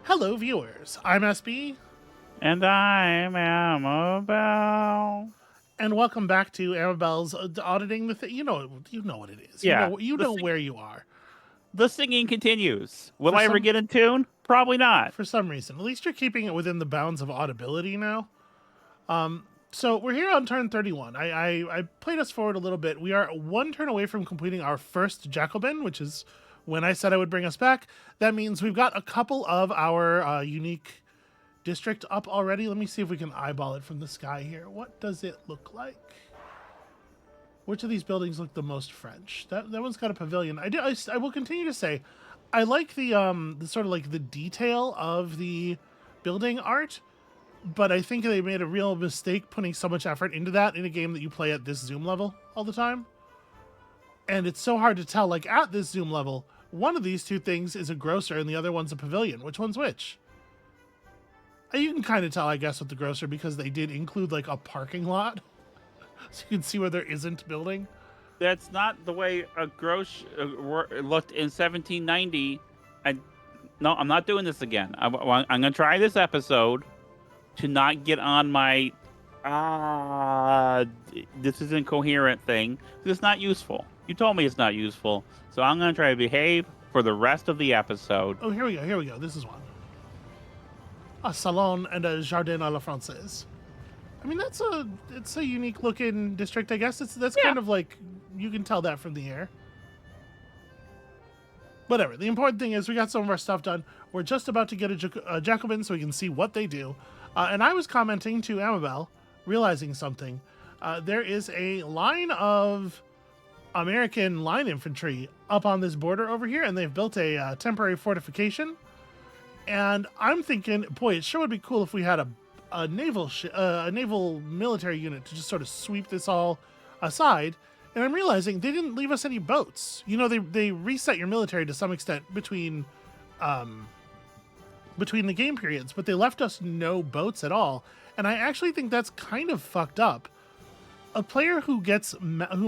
Hello, viewers. I'm SB, And I'm Amabel. and welcome back to Amabel's auditing the thing. You know what it is. Yeah, You know where you are. the singing continues. Will For I ever some get in tune? Probably not. for some reason, at least you're keeping it within the bounds of audibility now. So we're here on turn 31. I played us forward a little bit. We are one turn away from completing our first Jacobin, which is when I said I would bring us back. That means we've got a couple of our unique district up already. Let me see if we can eyeball it from the sky here. What does it look like? Which of these buildings look the most French? That one's got a pavilion. I will continue to say, I like the sort of like the detail of the building art, but I think they made a real mistake putting so much effort into that in a game that you play at this zoom level all the time. And it's so hard to tell. Like at this zoom level, one of these two things is a grocer and the other one's a pavilion. Which one's which? You can kind of tell, I guess, with the grocer because they did include like a parking lot, so you can see where there isn't building. That's not the way a gross looked in 1790. No, I'm not doing this again. I'm going to try this episode to not get on my this is incoherent thing. It's not useful. You told me it's not useful, so I'm going to try to behave for the rest of the episode. Oh, here we go. Here we go. This is one. A salon and a jardin à la française. I mean, it's a unique looking district. I guess that's Yeah. kind of like you can tell that from the air. Whatever. The important thing is we got some of our stuff done. We're just about to get a Jacobin so we can see what they do. And I was commenting to Amabel, realizing something. There is a line of American line infantry up on this border over here, and they've built a temporary fortification. And I'm thinking, boy, it sure would be cool if we had a naval military unit to just sort of sweep this all aside. And I'm realizing they didn't leave us any boats. You know, they reset your military to some extent between the game periods, but they left us no boats at all. And I actually think that's kind of fucked up. A player who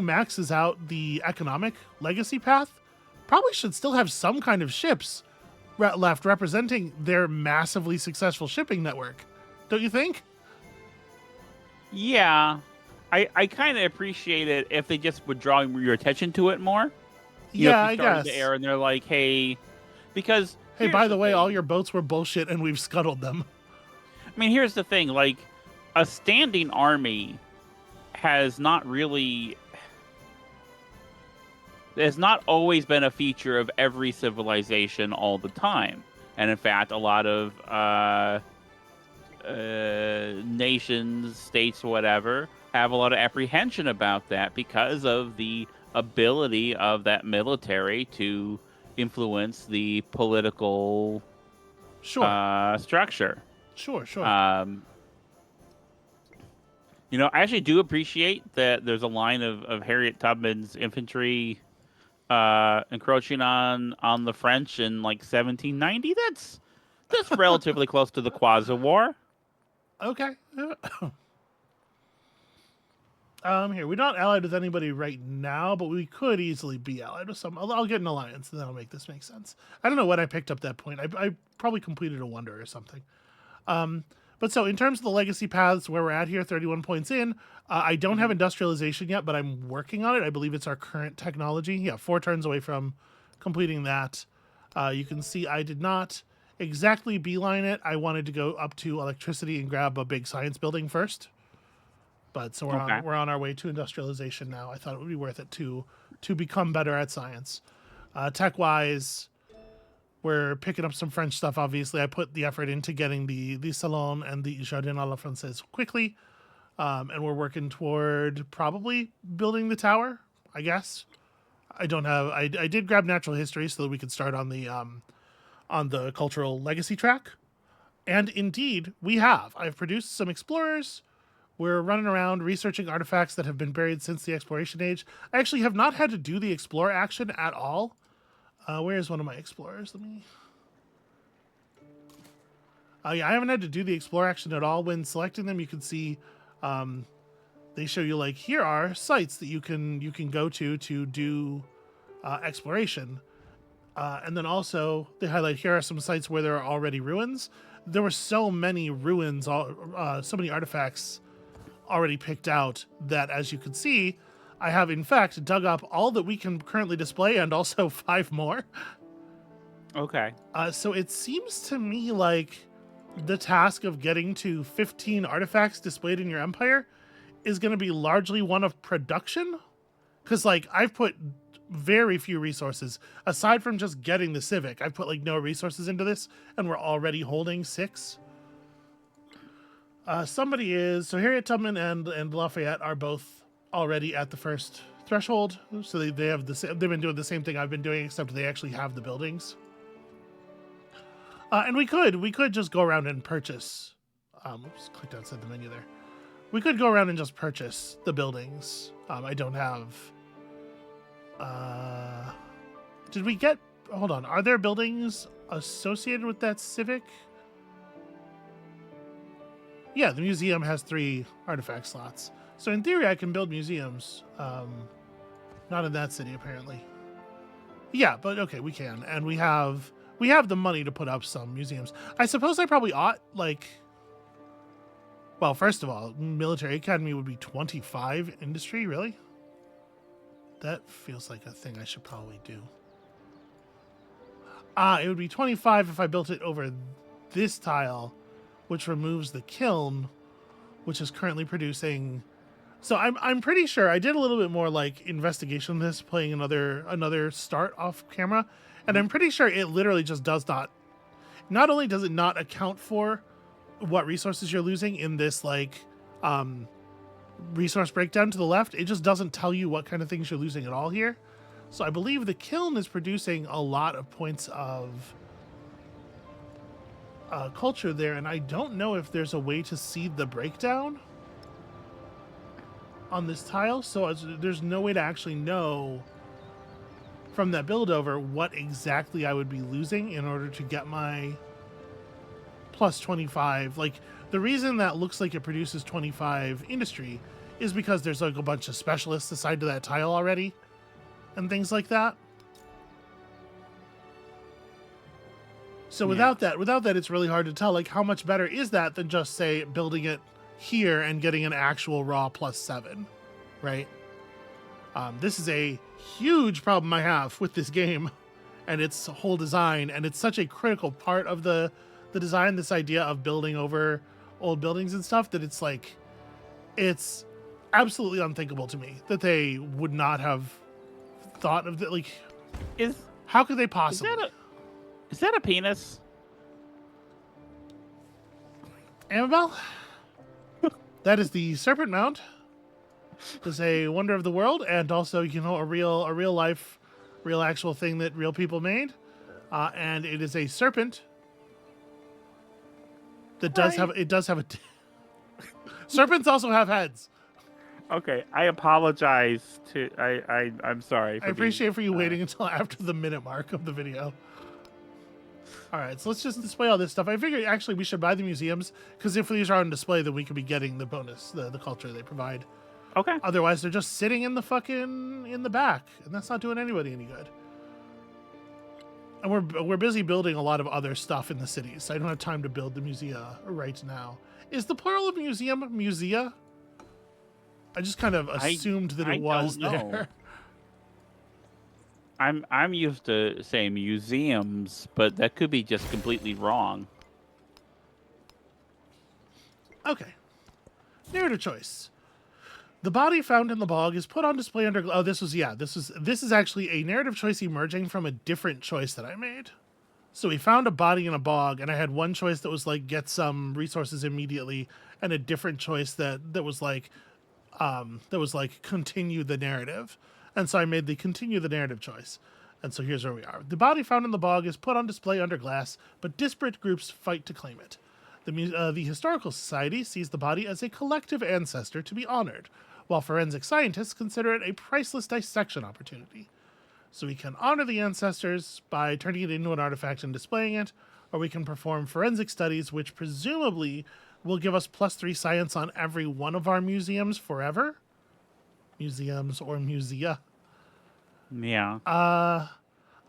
maxes out the economic legacy path probably should still have some kind of ships left representing their massively successful shipping network. Don't you think? Yeah, I kind of appreciate it if they just would draw your attention to it more. Yeah, If I you start in guess. the air and they're like, hey, because Hey, by the way, all your boats were bullshit and we've scuttled them. I mean, here's the thing: like, a standing army has not always been a feature of every civilization all the time, and in fact, a lot of nations, states, whatever, have a lot of apprehension about that because of the ability of that military to influence the political Sure. structure. Sure. Um, I actually do appreciate that there's a line of Harriet Tubman's infantry encroaching on the French in like 1790. That's relatively close to the Quasi War. Okay. Here, we're not allied with anybody right now, but we could easily be allied with some. I'll get an alliance, and that'll make this make sense. I don't know what I picked up that point. I probably completed a wonder or something. But so in terms of the legacy paths where we're at here, 31 points in, I don't have industrialization yet, but I'm working on it. I believe it's our current technology. Yeah, 4 turns away from completing that. You can see I did not exactly beeline it. I wanted to go up to electricity and grab a big science building first. But so Okay. we're on our way to industrialization now. I thought it would be worth it to become better at science. Tech wise, we're picking up some French stuff. Obviously, I put the effort into getting the salon and the jardin à la française quickly, and we're working toward probably building the tower. I guess I don't have. I did grab natural history so that we could start on the cultural legacy track, and indeed we have. I've produced some explorers. We're running around researching artifacts that have been buried since the exploration age. I actually have not had to do the explore action at all. Where is one of my explorers? Let me. Yeah, I haven't had to do the explore action at all. When selecting them, you can see they show you like here are sites that you can go to do exploration. And then also they highlight here are some sites where there are already ruins. There were so many ruins, so many artifacts already picked out that, as you can see, I have in fact dug up all that we can currently display and also 5 more. Okay. So it seems to me like the task of getting to 15 artifacts displayed in your empire is going to be largely one of production. Because, like, I've put very few resources, aside from just getting the Civic. I've put, like, no resources into this, and we're already holding 6. Somebody is... So Harriet Tubman and Lafayette are both already at the first threshold. So they have they've been doing the same thing I've been doing, except they actually have the buildings. And we could just go around and purchase. Oops, clicked outside the menu there. We could go around and just purchase the buildings. I don't have. Did we get? Hold on. Are there buildings associated with that Civic? Yeah, the museum has 3 artifact slots. So in theory, I can build museums. Not in that city, apparently. Yeah, but okay, we can, and we have the money to put up some museums. I suppose I probably ought, like... Well, first of all, military academy would be 25 industry, really? That feels like a thing I should probably do. It would be 25 if I built it over this tile, which removes the kiln, which is currently producing... So I'm pretty sure I did a little bit more like investigation on this, playing another start off camera, and I'm pretty sure it literally just does not only does it not account for what resources you're losing in this like resource breakdown to the left, it just doesn't tell you what kind of things you're losing at all here. So I believe the kiln is producing a lot of points of culture there, and I don't know if there's a way to see the breakdown on this tile, so there's no way to actually know from that build over what exactly I would be losing in order to get my plus 25. Like, the reason that looks like it produces 25 industry is because there's like a bunch of specialists assigned to that tile already and things like that. So without that, it's really hard to tell, like, how much better is that than just, say, building it here and getting an actual raw plus 7, right? This is a huge problem I have with this game and its whole design, and it's such a critical part of the design, this idea of building over old buildings and stuff, that it's like, it's absolutely unthinkable to me that they would not have thought of that. Like, how could they possibly? Is that a penis? Amabel? That is the Serpent Mount. It's a wonder of the world, and also, you know, a real life, real actual thing that real people made. And it is a serpent that does have a serpents also have heads. Okay, I apologize to I'm sorry. I appreciate for you waiting until after the minute mark of the video. All right, so let's just display all this stuff. I figured actually we should buy the museums, because if these are on display, then we could be getting the bonus, the culture they provide. Okay. Otherwise, they're just sitting in the back, and that's not doing anybody any good. And we're busy building a lot of other stuff in the cities, so I don't have time to build the musea right now. Is the plural of museum musea? I just kind of assumed that it was there. I'm used to saying museums, but that could be just completely wrong. Okay. Narrative choice. The body found in the bog is put on display under... Oh, this is actually a narrative choice emerging from a different choice that I made. So we found a body in a bog, and I had one choice that was like, get some resources immediately, and a different choice that was like, continue the narrative. And so I made the continue the narrative choice. And so here's where we are. The body found in the bog is put on display under glass, but disparate groups fight to claim it. The Historical Society sees the body as a collective ancestor to be honored, while forensic scientists consider it a priceless dissection opportunity. So we can honor the ancestors by turning it into an artifact and displaying it, or we can perform forensic studies, which presumably will give us +3 science on every one of our museums forever. Museums or musea. Yeah.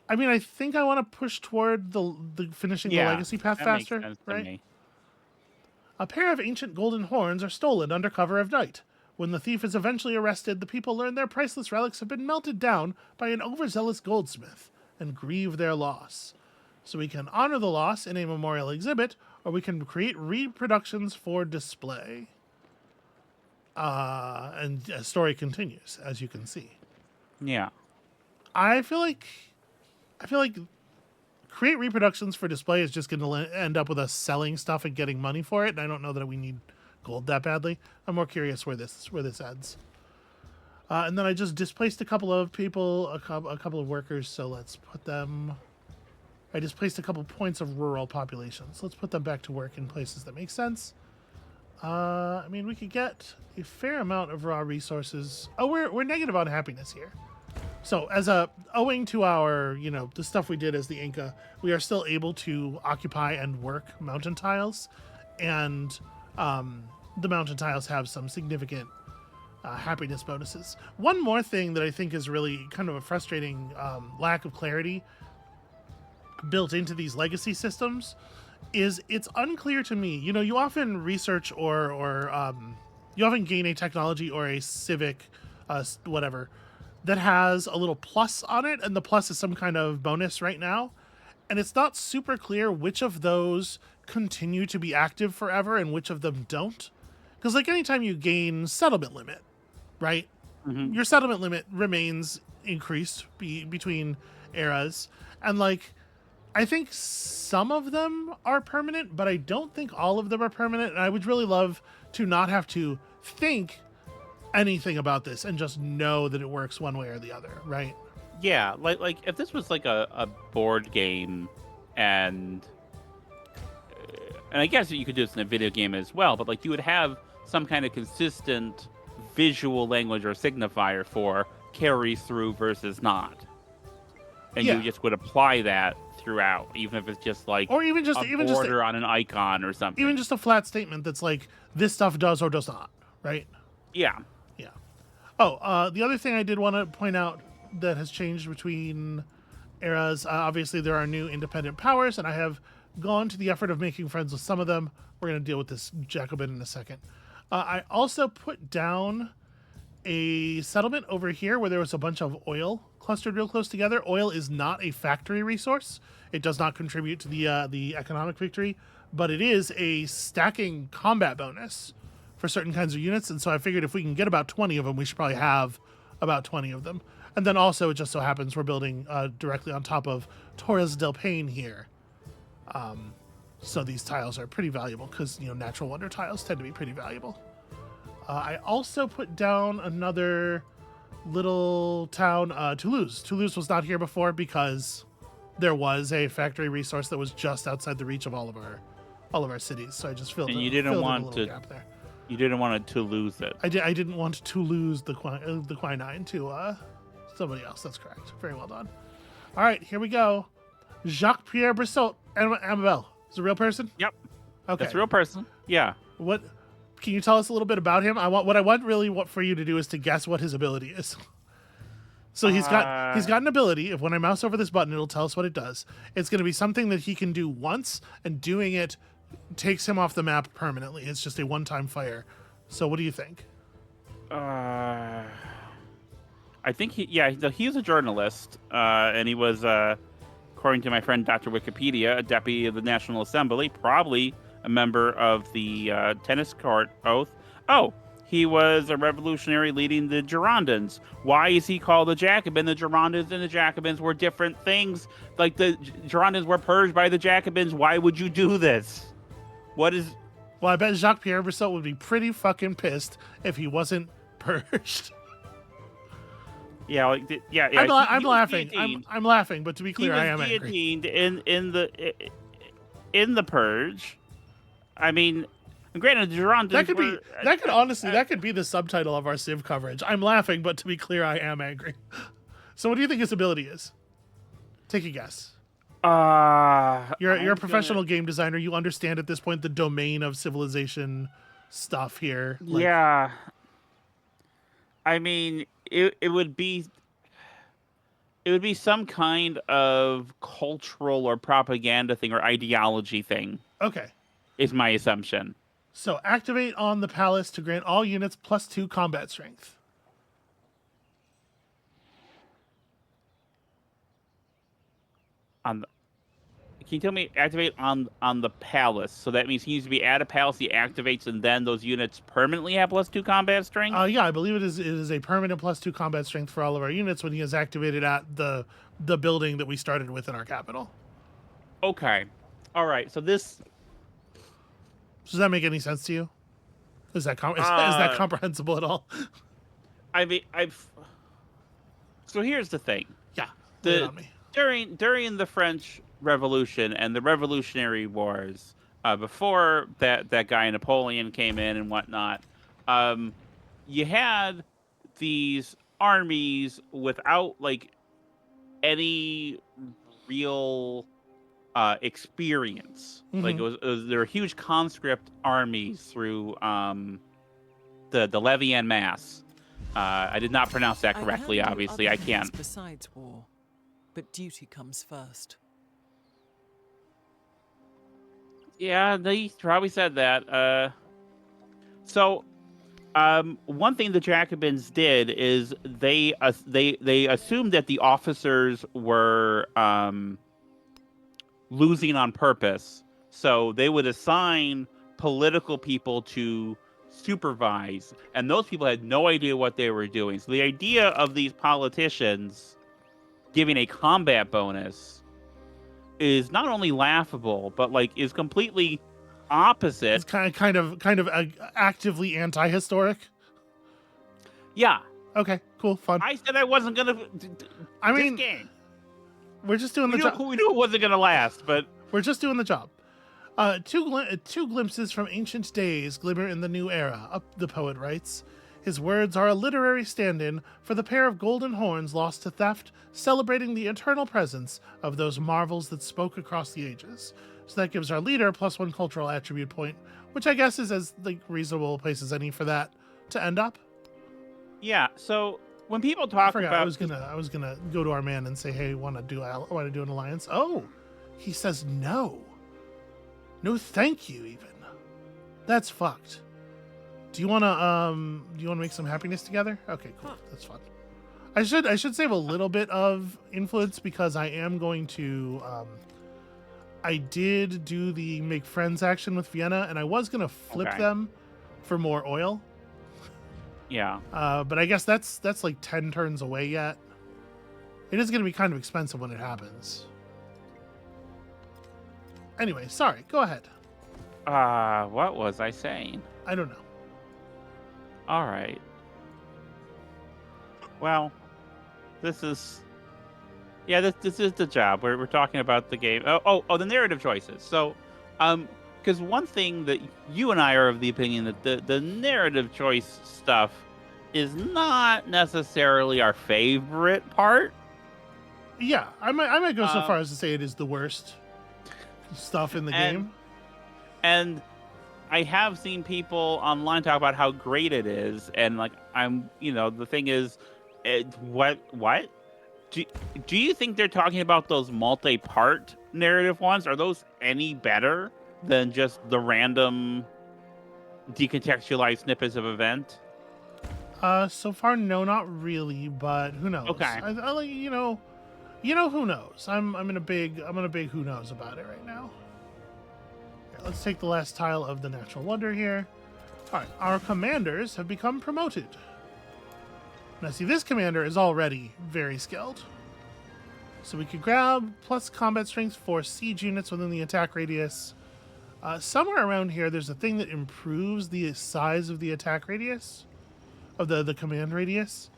I mean, I think I want to push toward the finishing the Yeah, legacy path that makes faster, sense to right? me. A pair of ancient golden horns are stolen under cover of night. When the thief is eventually arrested, the people learn their priceless relics have been melted down by an overzealous goldsmith and grieve their loss. So we can honor the loss in a memorial exhibit, or we can create reproductions for display. And the story continues, as you can see. Yeah. I feel like create reproductions for display is just going to end up with us selling stuff and getting money for it. And I don't know that we need gold that badly. I'm more curious where this ends. And then I just displaced a couple of people, a couple of workers. So let's put them. I displaced a couple points of rural populations. Let's put them back to work in places that make sense. I mean, we could get a fair amount of raw resources. Oh, we're negative on happiness here. So owing to our, the stuff we did as the Inca, we are still able to occupy and work mountain tiles, and the mountain tiles have some significant happiness bonuses. One more thing that I think is really kind of a frustrating lack of clarity built into these legacy systems is it's unclear to me. You often research or you often gain a technology or a civic whatever that has a little plus on it, and the plus is some kind of bonus right now. And it's not super clear which of those continue to be active forever and which of them don't. Because, like, anytime you gain settlement limit, right? Mm-hmm. Your settlement limit remains increased between eras. And, like, I think some of them are permanent, but I don't think all of them are permanent. And I would really love to not have to think anything about this and just know that it works one way or the other, right? Yeah, like if this was like a board game, and I guess you could do this in a video game as well, but like you would have some kind of consistent visual language or signifier for carry through versus not, and Yeah. you just would apply that throughout, even if it's just like Or even just a border on an icon or something. even just a flat statement that's like this stuff does or does not, right? Yeah. Yeah. Oh, the other thing I did want to point out that has changed between eras, obviously there are new independent powers, and I have gone to the effort of making friends with some of them. We're going to deal with this Jacobin in a second. I also put down a settlement over here where there was a bunch of oil clustered real close together. Oil is not a factory resource. It does not contribute to the economic victory, but it is a stacking combat bonus for certain kinds of units. And so I figured if we can get about 20 of them, we should probably have about 20 of them. And then also it just so happens we're building directly on top of Torres del Paine here. So these tiles are pretty valuable because, natural wonder tiles tend to be pretty valuable. I also put down another little town, Toulouse. Toulouse was not here before because there was a factory resource that was just outside the reach of all of our cities. So I just filled And in you didn't want a little to gap there. You didn't want to lose it. I didn't want to lose the quinine to somebody else. That's correct. Very well done. All right, here we go. Jacques Pierre Brissot and Amabel. Is a real person? Yep. Okay. That's a real person. Yeah. What? Can you tell us a little bit about him? What I want for you to do is to guess what his ability is. So he's got an ability. If when I mouse over this button, it'll tell us what it does. It's going to be something that he can do once, and doing it takes him off the map permanently. It's just a one-time fire. So what do you think? I think he's a journalist, and he was, according to my friend Dr. Wikipedia, a deputy of the National Assembly, probably a member of the tennis court oath. Oh, he was a revolutionary leading the Girondins. Why is he called a Jacobin? The Girondins and the Jacobins were different things. Like the Girondins were purged by the Jacobins. Why would you do this? What is... Well, I bet Jacques Pierre Brissot would be pretty fucking pissed if he wasn't purged. Yeah, I'm laughing. I'm laughing, but to be clear, I am angry. He was guillotined in the purge. I mean, granted, Girondins that could be the subtitle of our Civ coverage. I'm laughing, but to be clear, I am angry. So, what do you think his ability is? Take a guess. You're a professional game designer. You understand at this point the domain of civilization stuff here. Yeah. I mean, it would be... It would be some kind of cultural or propaganda thing or ideology thing, Okay. is my assumption. So activate on the palace to grant all units +2 combat strength. On the, can you tell me activate on the palace? So that means he needs to be at a palace. He activates, and then those units permanently have +2 combat strength. Yeah, I believe it is a permanent +2 combat strength for all of our units when he is activated at the building that we started with in our capital. Okay, all right. So this, Does that make any sense to you? Is that uh, comprehensible at all? I mean, I've. So here's the thing: Yeah, lay it the on me. during the French Revolution and the Revolutionary Wars, before that guy Napoleon came in and whatnot, um, you had these armies without like any real experience. Like Hmm. there were huge conscript armies through the Levy en Masse. I did not pronounce that I correctly. can do Obviously, other I things can't. besides war, but duty comes first. Yeah, they probably said that. So one thing the Jacobins did is they assumed that the officers were losing on purpose. So they would assign political people to supervise, and those people had no idea what they were doing. So the idea of these politicians giving a combat bonus is not only laughable, but like is completely It's opposite. kind of actively anti-historic. Yeah, Okay, cool, fun. I said I wasn't gonna. I This mean, game, we're just doing we the knew job. we knew it wasn't gonna last, but We're just doing the job. Two glimpses from ancient days glimmer in the new era, the poet writes. His words are a literary stand in for the pair of golden horns lost to theft, celebrating the eternal presence of those marvels that spoke across the ages. So that gives our leader +1 cultural attribute point, which I guess is as like reasonable a place as any for that to end up. yeah. So when people I talk forgot about, I was gonna go to our man and say, hey, want to do an alliance? Oh, he says no. No, thank you. Even that's fucked. Do you wanna make some happiness together? Okay, cool. That's fun. I should save a little bit of influence because I am going to I did do the make friends action with Vienna and I was gonna flip okay, them for more oil. yeah, But I guess that's like 10 turns away yet. It is gonna be kind of expensive when it happens. Anyway, sorry, go ahead. what was I saying? I don't know. All right. Well, this is this is the job. We're talking about the game. The narrative choices. So, because one thing that you and I are of the opinion that the narrative choice stuff is not necessarily our favorite part. Yeah, I might go so Um, far as to say it is the worst stuff in the and game. and I have seen people online talk about how great it is, and like the thing is, what? Do, do you think they're talking about those multi-part narrative ones? Are those any better than just the random decontextualized snippets of event? So far, no, not really, but who knows? Okay. I like who knows. I'm in a big who knows about it right now. Here, let's take the last tile of the natural wonder here. All right, our commanders have become promoted. Now, see, this commander is already very skilled. So we could grab plus combat strength for siege units within the attack radius. Somewhere around here, there's a thing that improves the size of the attack radius, of the command radius.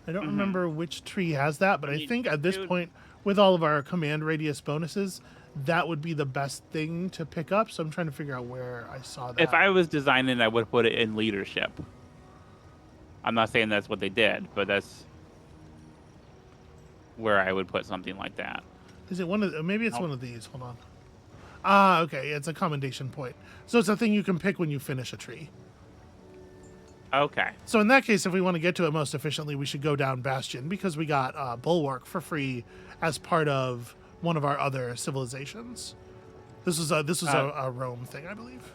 I don't remember which tree has that, but I think at this Dude, point, with all of our command radius bonuses, that would be the best thing to pick up. So I'm trying to figure out where I saw that. if I was designing, I would put it in leadership. I'm not saying that's what they did, but that's where I would put something like that. Is it one of maybe it's Nope. one of these? Hold on. Ah, okay, it's a commendation point. So it's a thing you can pick when you finish a tree. Okay. So in that case, if we want to get to it most efficiently, we should go down Bastion because we got Bulwark for free as part of one of our other civilizations. This was a Rome thing, I believe.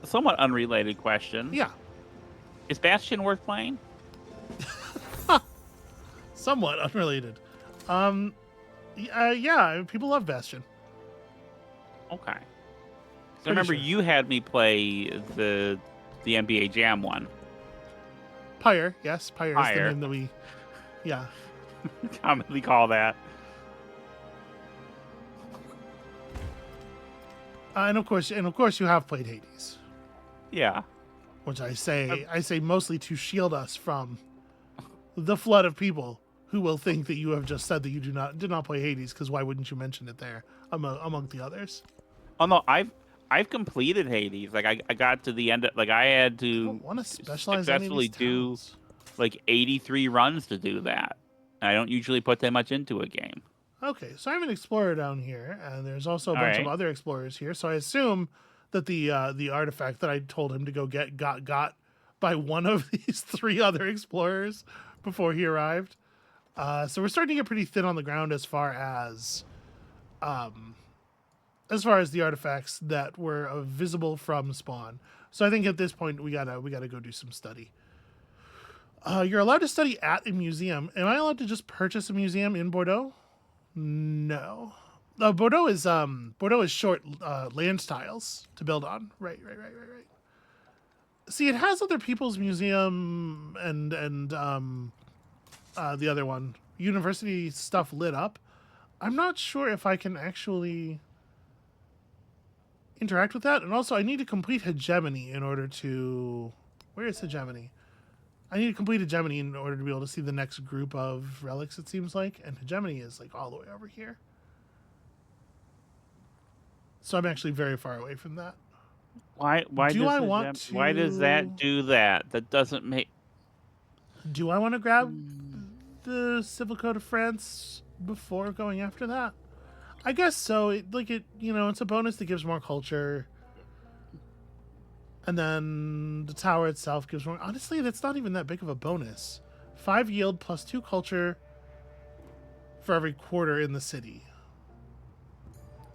Somewhat unrelated question. Yeah, Is Bastion worth playing? somewhat unrelated. Yeah, people love Bastion. Okay. So I Pretty remember sure. you had me play the NBA Jam one. Pyre, yes, Pyre is the Pyre. name that we. Yeah, Commonly call that. and of course, you have played Hades, Yeah. which I say mostly to shield us from the flood of people who will think that you have just said that you did not play Hades, because why wouldn't you mention it there among the others? Oh no, I've completed Hades. Like I got to the end of, like I had I to don't want to specialize any of successfully these do towns. like 83 runs to do that. I don't usually put that much into a game. Okay, so I have an explorer down here, and there's also a All bunch of right. other explorers here. So I assume that the artifact that I told him to go get got by one of these three other explorers before he arrived. So we're starting to get pretty thin on the ground as far as the artifacts that were visible from spawn. So I think at this point we gotta go do some study. You're allowed to study at a museum. Am I allowed to just purchase a museum in Bordeaux? No. Bordeaux is short land tiles to build on. Right. See, it has other people's museum and the other one, university stuff lit up. I'm not sure if I can actually interact with that. And also, I need to complete hegemony in order to. Where is hegemony? I need to complete hegemony in order to be able to see the next group of relics, it seems like. And hegemony is like all the way over here. So I'm actually very far away from that. Why Do does I the want gem- why does that do that? That doesn't make Do I want to grab the Civil Code of France before going after that? I guess so. It's a bonus that gives more culture. And then the tower itself gives more. Honestly, that's not even that big of a bonus. 5 yield plus 2 culture for every quarter in the city.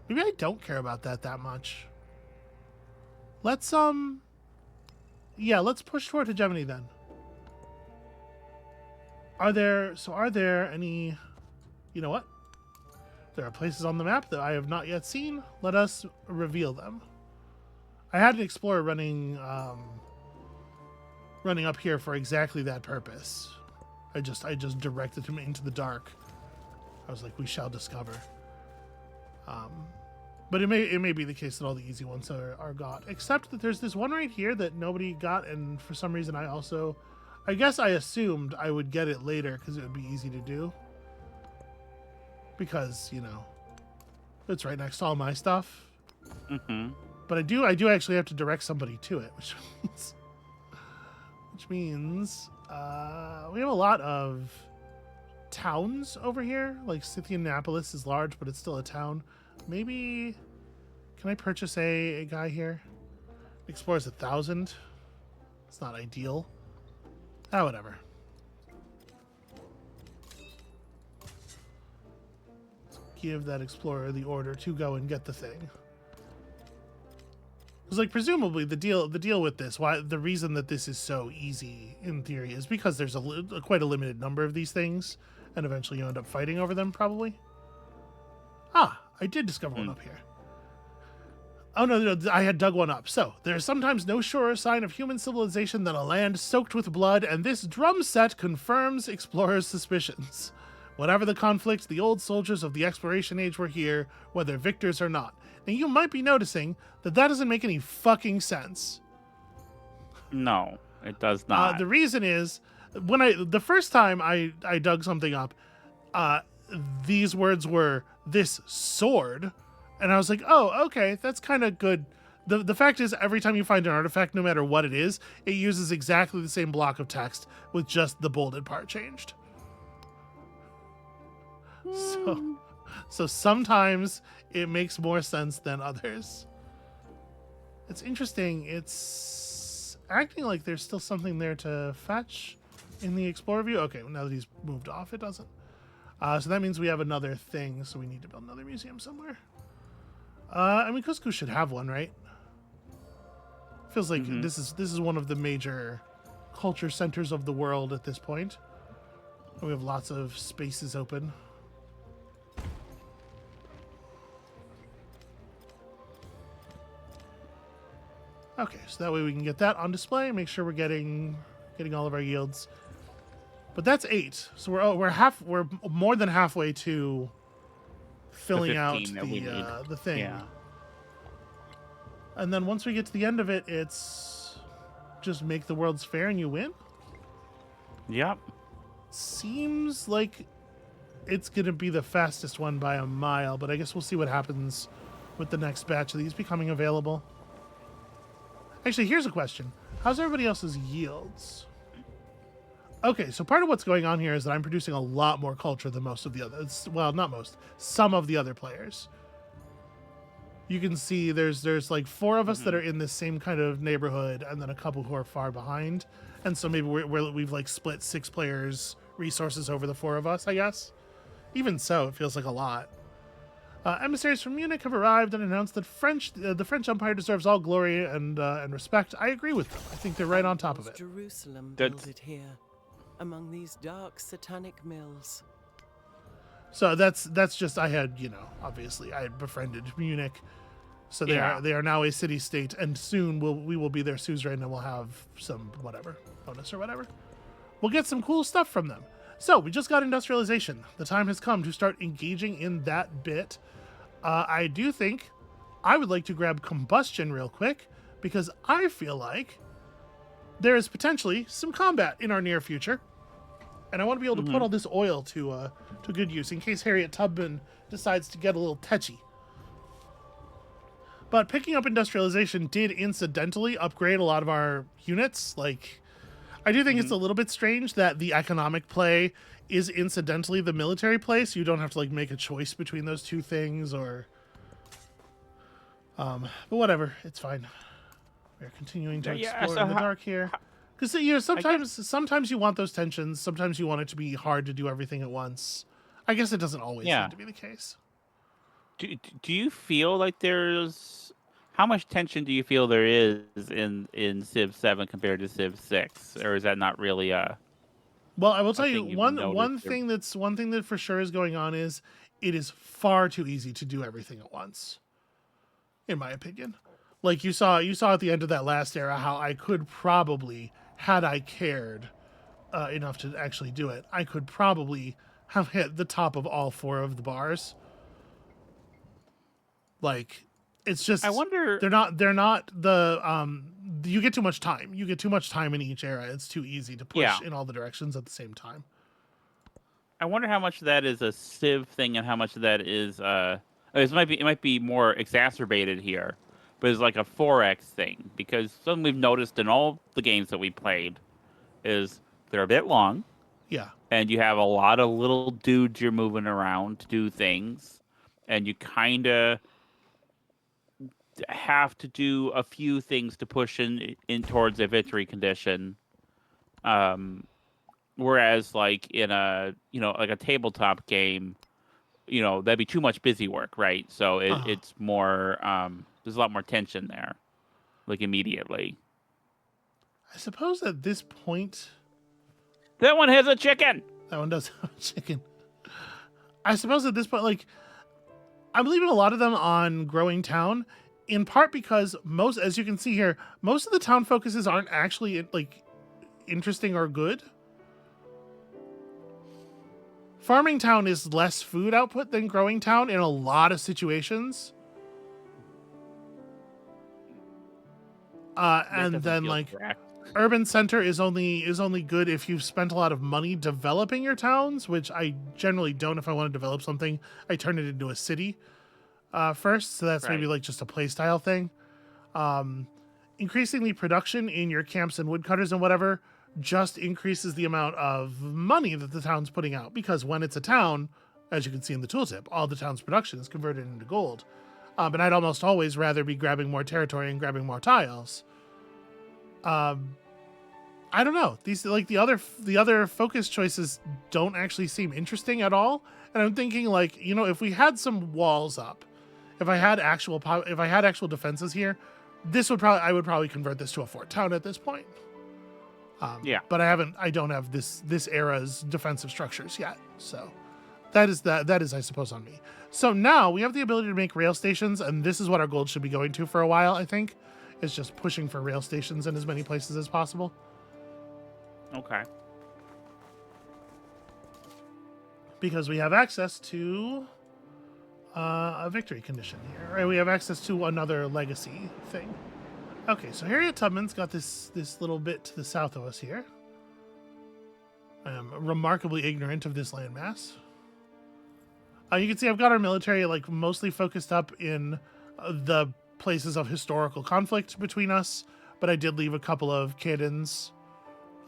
Maybe I don't care about that much. Let's let's push toward hegemony then. Are there any, you know what? There are places on the map that I have not yet seen. Let us reveal them. I had an explorer running up here for exactly that purpose. I just directed him into the dark. I was like, we shall discover. But it may be the case that all the easy ones are got. Except that there's this one right here that nobody got, and for some reason I guess I assumed I would get it later because it would be easy to do. Because, it's right next to all my stuff. Mm-hmm. But I do actually have to direct somebody to it, which means we have a lot of towns over here. Like Scythianapolis is large, but it's still a town. Maybe can I purchase a guy here? Explores 1,000. It's not ideal. Whatever. Let's give that explorer the order to go and get the thing. Because, like, presumably the deal with this, the reason that this is so easy in theory is because there's quite a limited number of these things, and eventually you end up fighting over them, probably. I did discover one up here. Oh no, I had dug one up. So, there's sometimes no surer sign of human civilization than a land soaked with blood, and this drum set confirms explorers' suspicions. Whatever the conflict, the old soldiers of the exploration age were here, whether victors or not. And you might be noticing that doesn't make any fucking sense. No, it does not. The reason is, the first time I dug something up, these words were, "this sword," and I was like, oh, okay, that's kind of good. The fact is, every time you find an artifact, no matter what it is, it uses exactly the same block of text with just the bolded part changed. So sometimes it makes more sense than others. It's interesting. It's acting like there's still something there to fetch in the Explorer view. Okay, now that he's moved off, it doesn't. So that means we have another thing, so we need to build another museum somewhere. I mean, Cusco should have one, right? Feels like this is one of the major culture centers of the world at this point. We have lots of spaces open. Okay, so that way we can get that on display. Make sure we're getting all of our yields. But that's 8, so we're more than halfway to filling out the thing. Yeah. And then once we get to the end of it, it's just make the World's Fair and you win. Yep. Seems like it's gonna be the fastest one by a mile, but I guess we'll see what happens with the next batch of these becoming available. Actually, here's a question. How's everybody else's yields? Okay, so part of what's going on here is that I'm producing a lot more culture than most of the others. Well, not most. Some of the other players. You can see there's like 4 of us that are in this same kind of neighborhood, and then a couple who are far behind. And so maybe we've like split 6 players' resources over the 4 of us, I guess. Even so, it feels like a lot. Emissaries from Munich have arrived and announced that the French Empire deserves all glory and respect. I agree with them. I think they're right on top of it. Jerusalem builded here, among these dark satanic mills. So that's just obviously I had befriended Munich, so they are now a city state, and soon we will be their suzerain and we'll have some whatever bonus or whatever. We'll get some cool stuff from them. So we just got industrialization. The time has come to start engaging in that bit. I do think I would like to grab combustion real quick because I feel like there is potentially some combat in our near future. And I want to be able to put all this oil to good use in case Harriet Tubman decides to get a little tetchy. But picking up industrialization did incidentally upgrade a lot of our units. Like, I do think it's a little bit strange that the economic play is incidentally the military play, so you don't have to like make a choice between those two things, or but whatever, it's fine. We're continuing to explore in the dark here. Because sometimes you want those tensions. Sometimes you want it to be hard to do everything at once. I guess it doesn't always need to be the case. Do you feel like there's how much tension do you feel there is in Civ 7 compared to Civ 6, or is that not really a? Well, I will tell you one thing that for sure is going on is it is far too easy to do everything at once, in my opinion. Like you saw at the end of that last era how I could probably, had I cared enough to actually do it, I could probably have hit the top of all 4 of the bars. Like, it's just, I wonder, they're not the you get too much time. You get too much time in each era. It's too easy to push in all the directions at the same time. I wonder how much of that is a Civ thing and how much of that is it might be more exacerbated here. But it's like a 4X thing, because something we've noticed in all the games that we played is they're a bit long. Yeah. And you have a lot of little dudes you're moving around to do things. And you kind of have to do a few things to push in towards a victory condition. Whereas like in a, like a tabletop game, that'd be too much busy work, right? So it's more... there's a lot more tension there, like immediately. I suppose at this point... That one has a chicken! That one does have a chicken. I suppose at this point, like, I'm leaving a lot of them on Growing Town, in part because as you can see here, most of the town focuses aren't actually, like, interesting or good. Farming Town is less food output than Growing Town in a lot of situations. And then like correct. Urban Center is only good if you've spent a lot of money developing your towns, which I generally don't. If I want to develop something, I turn it into a city first. So that's maybe like just a play style thing. Increasingly production in your camps and woodcutters and whatever just increases the amount of money that the town's putting out, because when it's a town, as you can see in the tooltip, all the town's production is converted into gold. But I'd almost always rather be grabbing more territory and grabbing more tiles. I don't know. These like the other focus choices don't actually seem interesting at all. And I'm thinking like, if we had some walls up, if I had actual defenses here, I would probably convert this to a fort town at this point. But I don't have this era's defensive structures yet. So that is I suppose on me. So now we have the ability to make rail stations, and this is what our gold should be going to for a while, I think. Is just pushing for rail stations in as many places as possible. Okay. Because we have access to a victory condition here, right? We have access to another legacy thing. Okay, so Harriet Tubman's got this little bit to the south of us here. I am remarkably ignorant of this landmass. You can see I've got our military like mostly focused up in the places of historical conflict between us, but I did leave a couple of cannons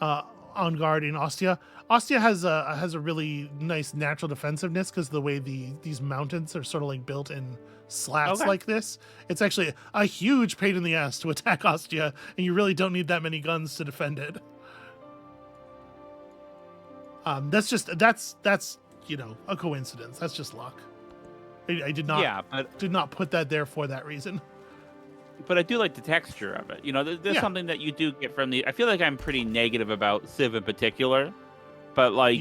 on guard in Ostia. Ostia has a really nice natural defensiveness because the way these mountains are sort of like built in slats like this. It's actually a huge pain in the ass to attack Ostia, and you really don't need that many guns to defend it. That's a coincidence. That's just luck. I did not put that there for that reason. But I do like the texture of it. There's something that you do get from the. I feel like I'm pretty negative about Civ in particular, but like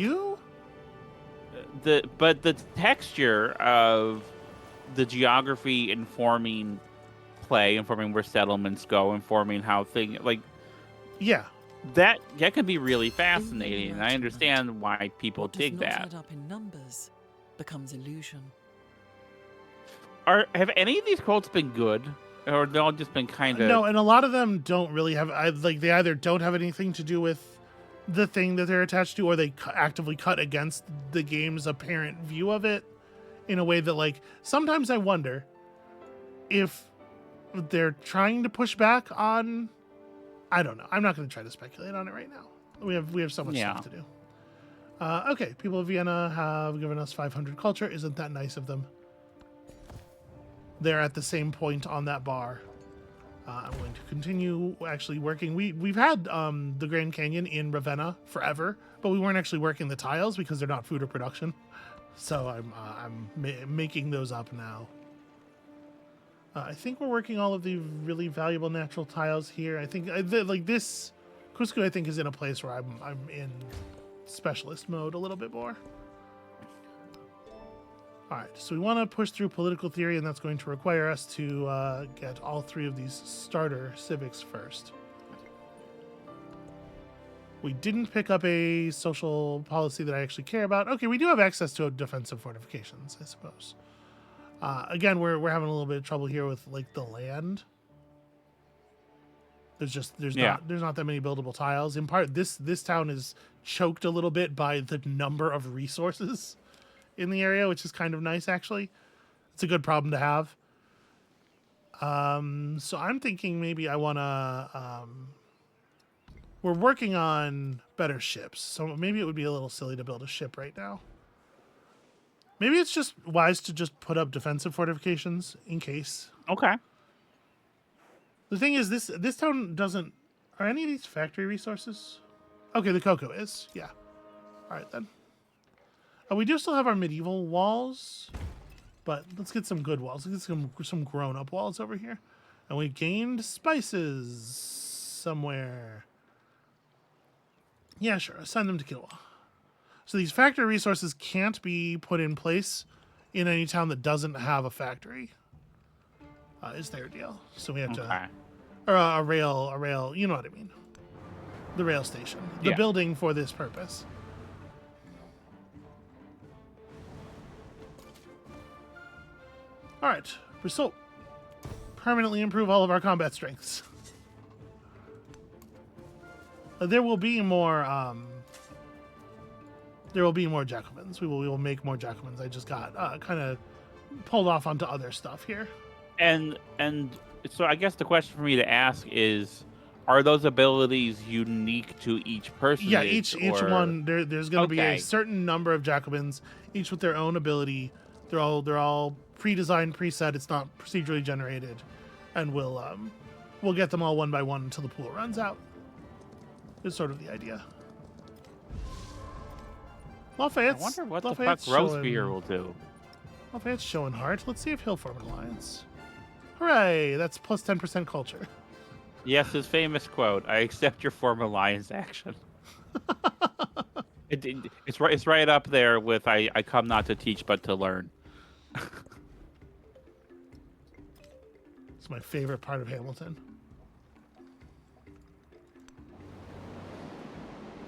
the texture of the geography informing play, informing where settlements go, informing how things that can be really fascinating. And I understand why people dig that. Add up in numbers becomes illusion. Have any of these quotes been good? Or they've all just been kind of... No, and a lot of them don't really have... they either don't have anything to do with the thing that they're attached to, or they actively cut against the game's apparent view of it in a way that, like... Sometimes I wonder if they're trying to push back on... I don't know. I'm not going to try to speculate on it right now. We have so much stuff to do. Okay, people of Vienna have given us 500 culture. Isn't that nice of them? They're at the same point on that bar. I'm going to continue actually working. We've had the Grand Canyon in Ravenna forever, but we weren't actually working the tiles because they're not food or production. So I'm making those up now. I think we're working all of the really valuable natural tiles here. I think like this Cusco, I think, is in a place where I'm in specialist mode a little bit more. All right, so we want to push through political theory, and that's going to require us to get all three of these starter civics first. We didn't pick up a social policy that I actually care about. Okay, we do have access to defensive fortifications, I suppose. Again, we're having a little bit of trouble here with like the land. There's not that many buildable tiles. In part, this town is choked a little bit by the number of resources in the area, which is kind of nice, actually. It's a good problem to have. So I'm thinking maybe I want to... we're working on better ships, so maybe it would be a little silly to build a ship right now. Maybe it's just wise to just put up defensive fortifications in case. Okay. The thing is, this town doesn't... Are any of these factory resources? Okay, the cocoa is. Yeah. All right, then. We do still have our medieval walls, but let's get some good walls. Let's get some grown-up walls over here. And we gained spices somewhere. Yeah, sure. Assign them to Kilwa. So these factory resources can't be put in place in any town that doesn't have a factory. Is their deal. So we have to... Or a rail, you know what I mean. The rail station. The building for this purpose. All right, result. Permanently improve all of our combat strengths. There will be more. There will be more Jacobins. We will make more Jacobins. I just got kind of pulled off onto other stuff here. And so I guess the question for me to ask is, are those abilities unique to each person? Yeah, each one. There's going to be a certain number of Jacobins, each with their own ability. They're all pre-designed, preset. It's not procedurally generated, and will we'll get them all one by one until the pool runs out. Is sort of the idea. I Lafayette's, wonder what the fuck Lafayette's Robespierre will do. Lafayette's showing heart. Let's see if he'll form an alliance. Hooray! That's plus 10% culture. Yes, his famous quote, "I accept your form alliance action." It's right up there with I come not to teach but to learn. It's my favorite part of Hamilton.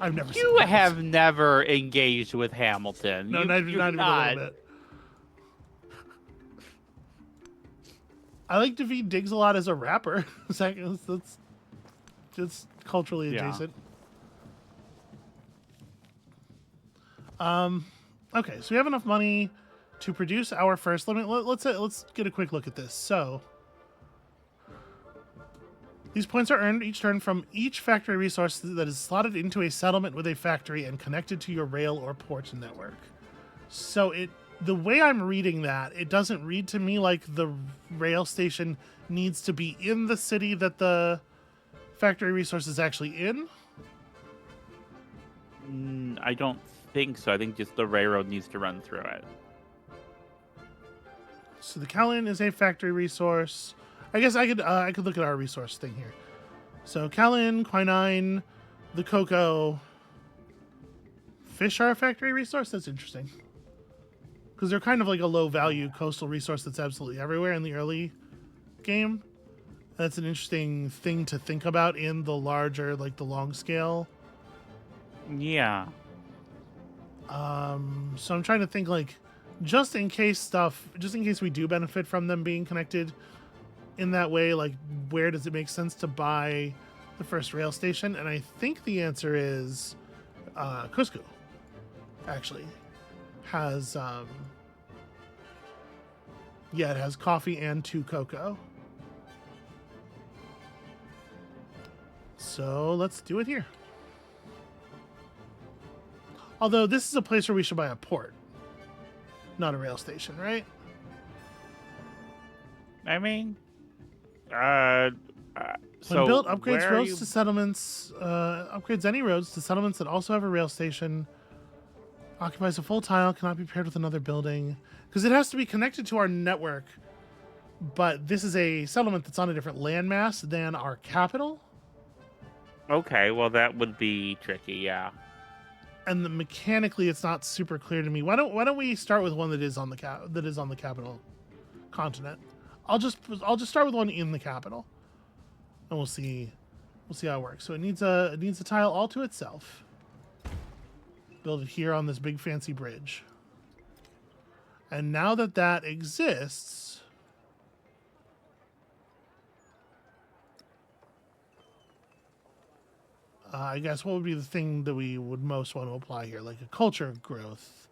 I've never seen You Hamilton. have never engaged with Hamilton. No, you, not you're even a little bit. I like David Diggs a lot as a rapper. That's just culturally adjacent. Okay, so we have enough money to produce our first. Let's get a quick look at this. So these points are earned each turn from each factory resource that is slotted into a settlement with a factory and connected to your rail or port network. So the way I'm reading that, it doesn't read to me like the rail station needs to be in the city that the factory resource is actually in. I don't think so. I think just the railroad needs to run through it. So the Callan is a factory resource. I guess I could look at our resource thing here. So Callan, quinine, the cocoa, fish are a factory resource. That's interesting because they're kind of like a low value coastal resource that's absolutely everywhere in the early game. That's an interesting thing to think about in the larger, like the long scale. Yeah. So I'm trying to think like just in case we do benefit from them being connected in that way, like where does it make sense to buy the first rail station? And I think the answer is Cusco actually has it has coffee and 2 cocoa. So let's do it here. Although this is a place where we should buy a port, not a rail station, right? I mean, When so built, upgrades where are roads you- to settlements. Upgrades any roads to settlements that also have a rail station. Occupies a full tile. Cannot be paired with another building because it has to be connected to our network. But this is a settlement that's on a different landmass than our capital, Okay, well that would be tricky. Yeah. and mechanically, it's not super clear to me. Why don't we start with one that is on the capital continent? I'll just start with one in the capital, and we'll see how it works. So it needs a tile all to itself. Build it here on this big fancy bridge. And now that exists, I guess what would be the thing that we would most want to apply here, like a culture growth.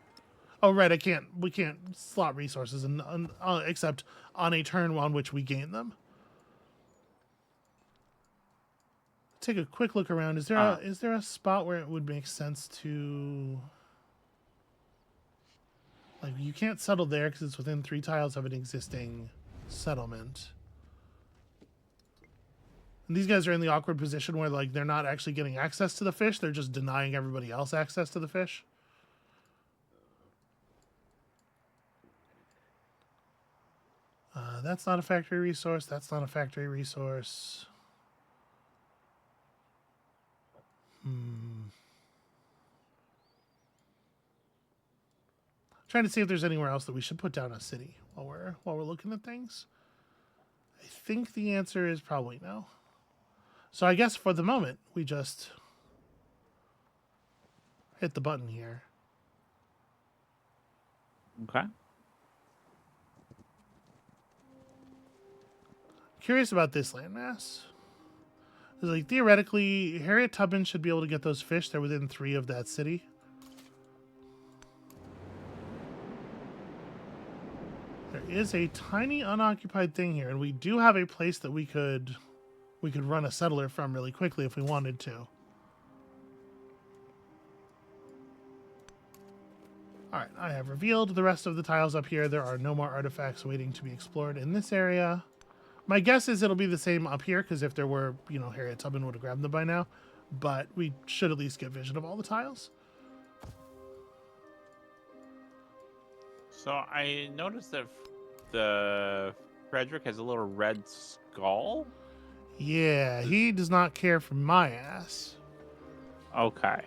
Oh, right, we can't slot resources except on a turn on which we gain them. Take a quick look around. Is there a spot where it would make sense to, like, you can't settle there because it's within 3 tiles of an existing settlement. And these guys are in the awkward position where, like, they're not actually getting access to the fish. They're just denying everybody else access to the fish. That's not a factory resource. That's not a factory resource. Trying to see if there's anywhere else that we should put down a city while we're looking at things. I think the answer is probably no. So I guess for the moment we just hit the button here. Okay. Curious about this landmass. Like theoretically, Harriet Tubman should be able to get those fish. They're within 3 of that city. There is a tiny unoccupied thing here, and we do have a place that we could run a settler from really quickly if we wanted to. Alright, I have revealed the rest of the tiles up here. There are no more artifacts waiting to be explored in this area. My guess is it'll be the same up here, because if there were, Harriet Tubman would have grabbed them by now. But we should at least get vision of all the tiles. So I noticed that the Frederick has a little red skull. Yeah, he does not care for my ass. Okay.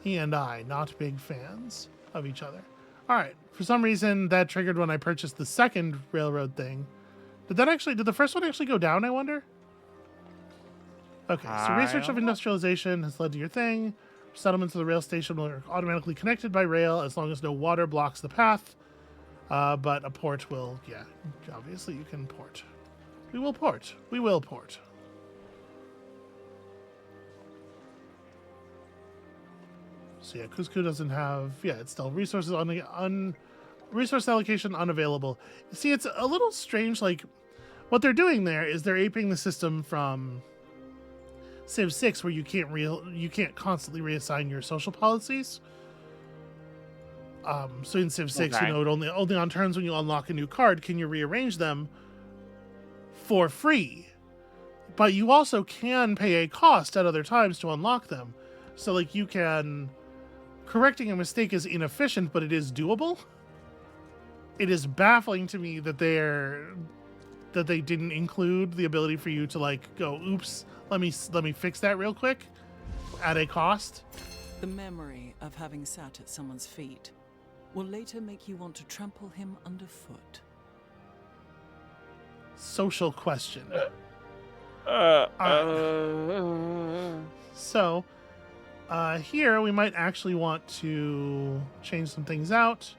He and I, not big fans of each other. All right. For some reason, that triggered when I purchased the second railroad thing. Did the first one actually go down, I wonder? Okay, so research of industrialization has led to your thing. Settlements of the rail station are automatically connected by rail as long as no water blocks the path. But a port will, yeah, obviously you can port. We will port. We will port. So yeah, Cusco doesn't have, it's still resources resource allocation unavailable. See, it's a little strange, like, what they're doing there is they're aping the system from Civ 6, where you can't constantly reassign your social policies. So in Civ 6, Okay. only on turns when you unlock a new card can you rearrange them for free. But you also can pay a cost at other times to unlock them. So like correcting a mistake is inefficient, but it is doable. It is baffling to me that they didn't include the ability for you to like go, oops, let me fix that real quick at a cost. The memory of having sat at someone's feet will later make you want to trample him underfoot. Social question. So, here we might actually want to change some things out.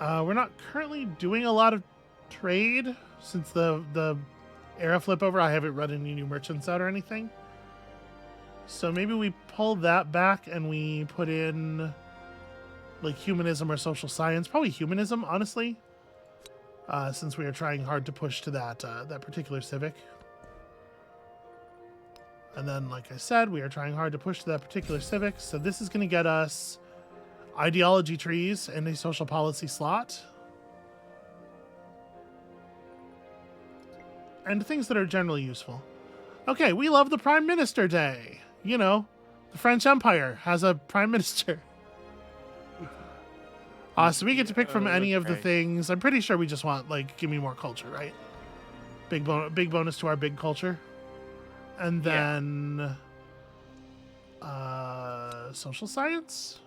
We're not currently doing a lot of trade since the era flip over. I haven't run any new merchants out or anything. So maybe we pull that back and we put in like humanism or social science. Probably humanism, honestly, since we are trying hard to push to that particular civic. And then, like I said, we are trying hard to push to that particular civic. So this is going to get us ideology trees and a social policy slot. And things that are generally useful. Okay, we love the Prime Minister Day. The French Empire has a Prime Minister. So we get to pick from any of the things. I'm pretty sure we just want, like, give me more culture, right? Big bonus to our big culture. And then social science.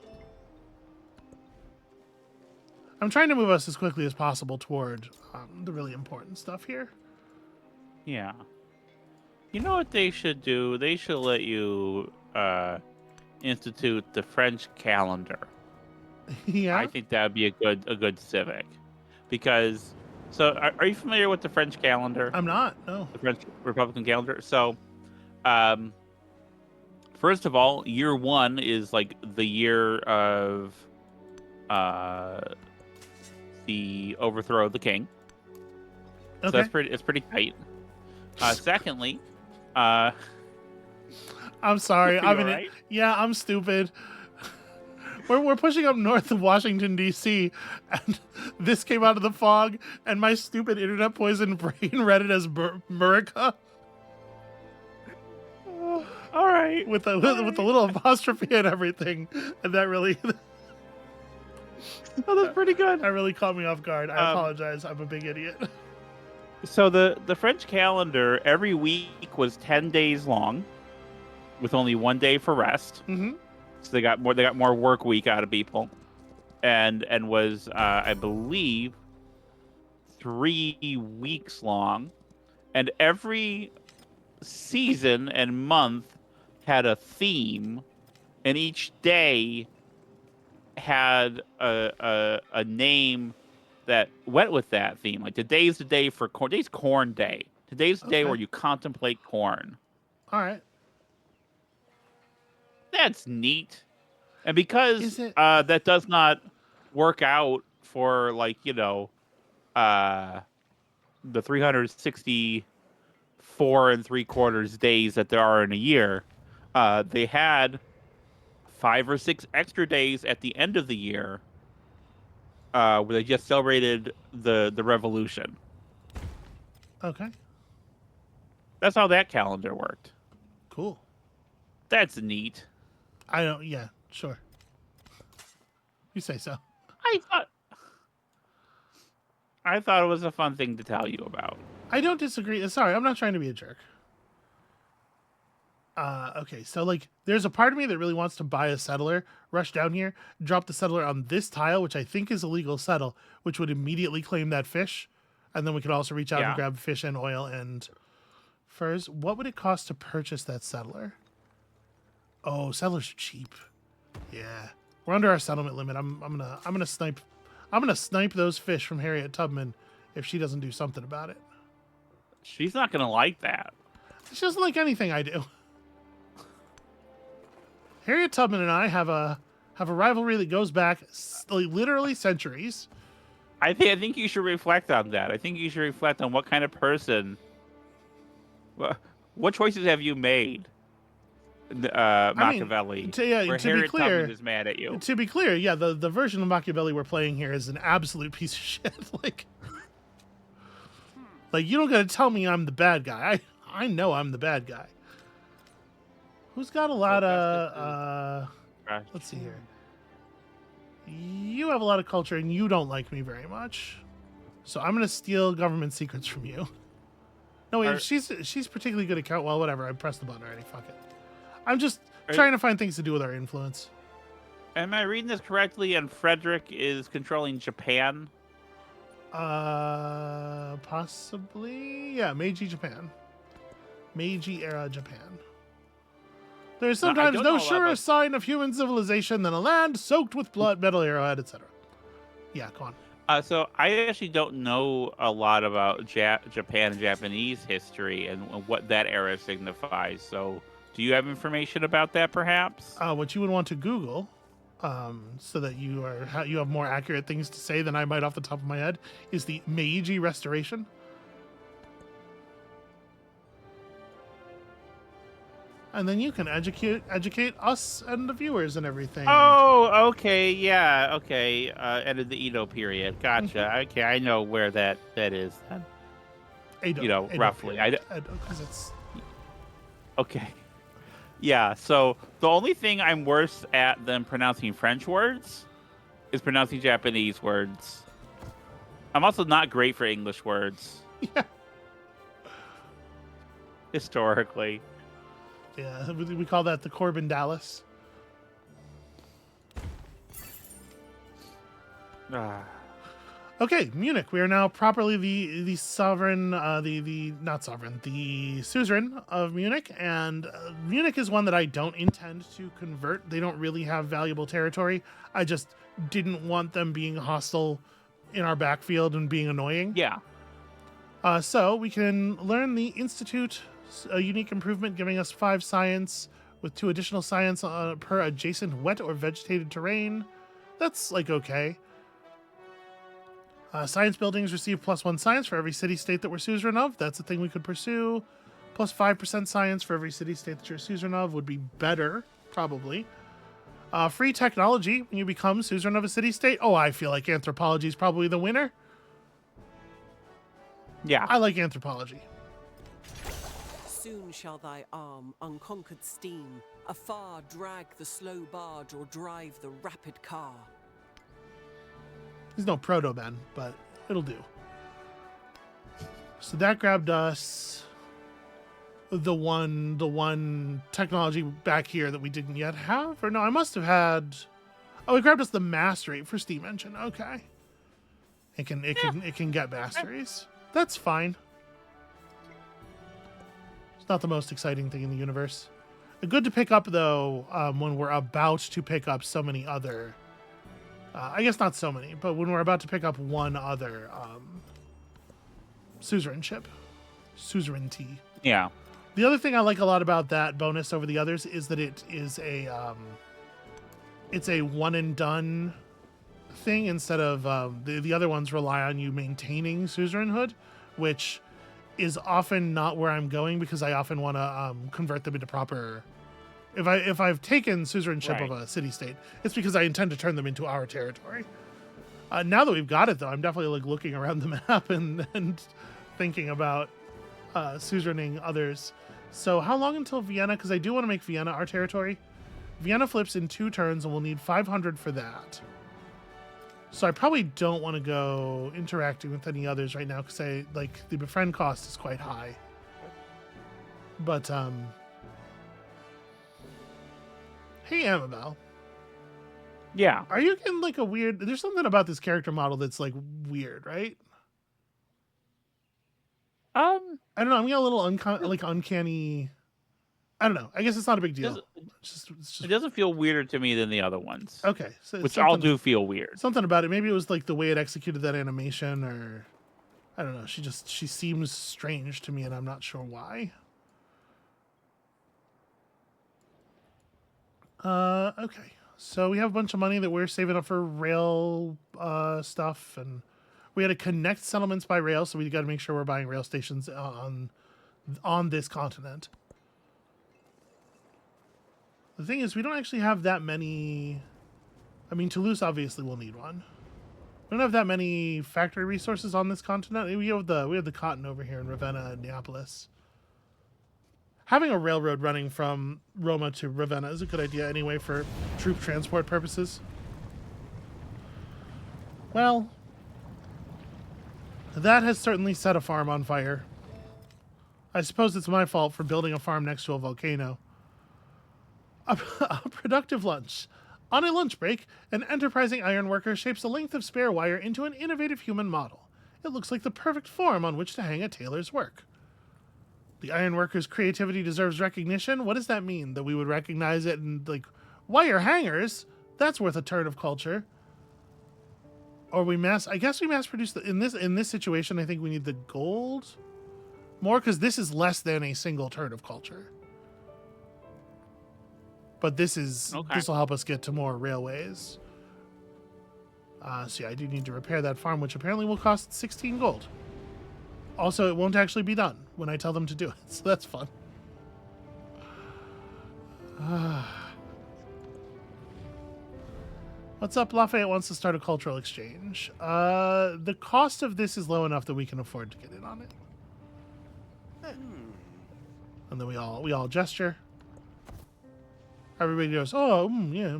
I'm trying to move us as quickly as possible toward the really important stuff here. Yeah. You know what they should do? They should let you institute the French calendar. Yeah. I think that would be a good civic. Because are you familiar with the French calendar? I'm not. No. The French Republican calendar. So first of all, year 1 is like the year of the overthrow of the king. So Okay. it's pretty tight. Secondly, I'm sorry. Are you alright? Yeah, I'm stupid. We're pushing up north of Washington, D.C., and this came out of the fog, and my stupid internet poison brain read it as Murica. all right. With the little apostrophe and everything, and that really Oh, that's pretty good. that really caught me off guard. I apologize. I'm a big idiot. So the French calendar every week was 10 days long, with only 1 day for rest. Mm-hmm. So they got more work week out of people, and was I believe 3 weeks long, and every season and month had a theme, and each day had a name that went with that theme. Like today's the day for corn. Today's corn day. Today's the day Okay. where you contemplate corn. All right. That's neat. And because Is it- that does not work out for like, the 364 3/4 days that there are in a year, they had 5 or 6 extra days at the end of the year where they just celebrated the revolution. Okay, That's how that calendar worked. cool. That's neat. I don't. Yeah, sure. You say so. I thought I thought it was a fun thing to tell you about. I don't disagree. Sorry, I'm not trying to be a jerk. Okay, so like, there's a part of me that really wants to buy a settler, rush down here, drop the settler on this tile, which I think is a legal settle, which would immediately claim that fish, and then we could also reach out and Yeah. grab fish and oil and furs. What would it cost to purchase that settler? Oh, settlers are cheap. Yeah, we're under our settlement limit. I'm gonna snipe those fish from Harriet Tubman if she doesn't do something about it. She's not gonna like that. She doesn't like anything I do. Harriet Tubman and I have a rivalry that goes back like, literally centuries. I think you should reflect on that. I think you should reflect on what kind of person. What choices have you made, Machiavelli? to where be Harriet clear, Tubman is mad at you. To be clear, yeah, the version of Machiavelli we're playing here is an absolute piece of shit. like you don't gotta tell me I'm the bad guy. I know I'm the bad guy. Who's got a lot of let's see here. You have a lot of culture and you don't like me very much. So I'm gonna steal government secrets from you. No wait, she's particularly good at count. Well, whatever. I pressed the button already. Fuck it. I'm just trying to find things to do with our influence. Am I reading this correctly? And Frederick is controlling Japan. Possibly. Yeah, Meiji Japan. Meiji era Japan. There's sometimes don't no know a lot surer about- sign of human civilization than a land soaked with blood, metal arrowhead, etc. Yeah, go on. So I actually don't know a lot about Japan and Japanese history and what that era signifies. So do you have information about that, perhaps? What you would want to Google, so that you have more accurate things to say than I might off the top of my head, is the Meiji Restoration. And then you can educate us and the viewers and everything. Oh, okay, yeah, okay. End of the Edo period. Gotcha. Okay, I know where that is then. Edo roughly. period. Edo, 'cause it's Okay. Yeah, so the only thing I'm worse at than pronouncing French words is pronouncing Japanese words. I'm also not great for English words. yeah. Historically. Yeah, we call that the Corbin Dallas. Okay, Munich. We are now properly the sovereign, the suzerain of Munich, and Munich is one that I don't intend to convert. They don't really have valuable territory. I just didn't want them being hostile in our backfield and being annoying. Yeah. So we can learn the Institute, a unique improvement giving us 5 science with 2 additional science per adjacent wet or vegetated terrain. That's like okay. Science buildings receive +1 science for every city-state that we're suzerain of. That's a thing we could pursue. Plus 5% science for every city-state that you're suzerain of would be better, probably. Free technology when you become suzerain of a city-state. Oh, I feel like anthropology is probably the winner. Yeah. I like anthropology. Soon shall thy arm, unconquered steam, afar drag the slow barge or drive the rapid car. There's no proto-man, but it'll do. So that grabbed us the one technology back here that we didn't yet have. Or no, I must have had... Oh, it grabbed us the mastery for steam engine. Okay. It can get masteries. That's fine. It's not the most exciting thing in the universe. Good to pick up, though, when we're about to pick up so many other... I guess not so many, but when we're about to pick up one other suzerainship. Suzerainty. Yeah. The other thing I like a lot about that bonus over the others is that it is it's a one and done thing instead of the other ones rely on you maintaining suzerainhood, which is often not where I'm going because I often want to convert them into proper. If I've taken suzerainship of a city-state, it's because I intend to turn them into our territory. Now that we've got it, though, I'm definitely like looking around the map and thinking about suzeraning others. So how long until Vienna? Because I do want to make Vienna our territory. Vienna flips in 2 turns, and we'll need 500 for that. So I probably don't want to go interacting with any others right now because the befriend cost is quite high. But hey Amabel, Yeah. are you getting like a weird? There's something about this character model that's like weird, right? I don't know. I'm getting a little uncanny. I don't know. I guess it's not a big deal. It's just It doesn't feel weirder to me than the other ones. okay. So Which all do feel weird. Something about it. Maybe it was like the way it executed that animation, or I don't know. She seems strange to me, and I'm not sure why. Okay. So we have a bunch of money that we're saving up for rail stuff, and we had to connect settlements by rail, so we got to make sure we're buying rail stations on this continent. The thing is, we don't actually have that many. I mean, Toulouse obviously will need one. We don't have that many factory resources on this continent. We have the cotton over here in Ravenna and Neapolis. Having a railroad running from Roma to Ravenna is a good idea anyway for troop transport purposes. Well, that has certainly set a farm on fire. I suppose it's my fault for building a farm next to a volcano. A productive lunch. On a lunch break, an enterprising ironworker shapes a length of spare wire into an innovative human model. It looks like the perfect form on which to hang a tailor's work. The ironworker's creativity deserves recognition. What does that mean? That we would recognize it and like wire hangers? That's worth a turn of culture. Or I guess we mass produce in this situation. I think we need the gold more because this is less than a single turn of culture. But this will help us get to more railways. So yeah, I do need to repair that farm, which apparently will cost 16 gold. Also, it won't actually be done when I tell them to do it, so that's fun. What's up? Lafayette wants to start a cultural exchange. The cost of this is low enough that we can afford to get in on it. And then we all gesture. Everybody goes, oh, yeah,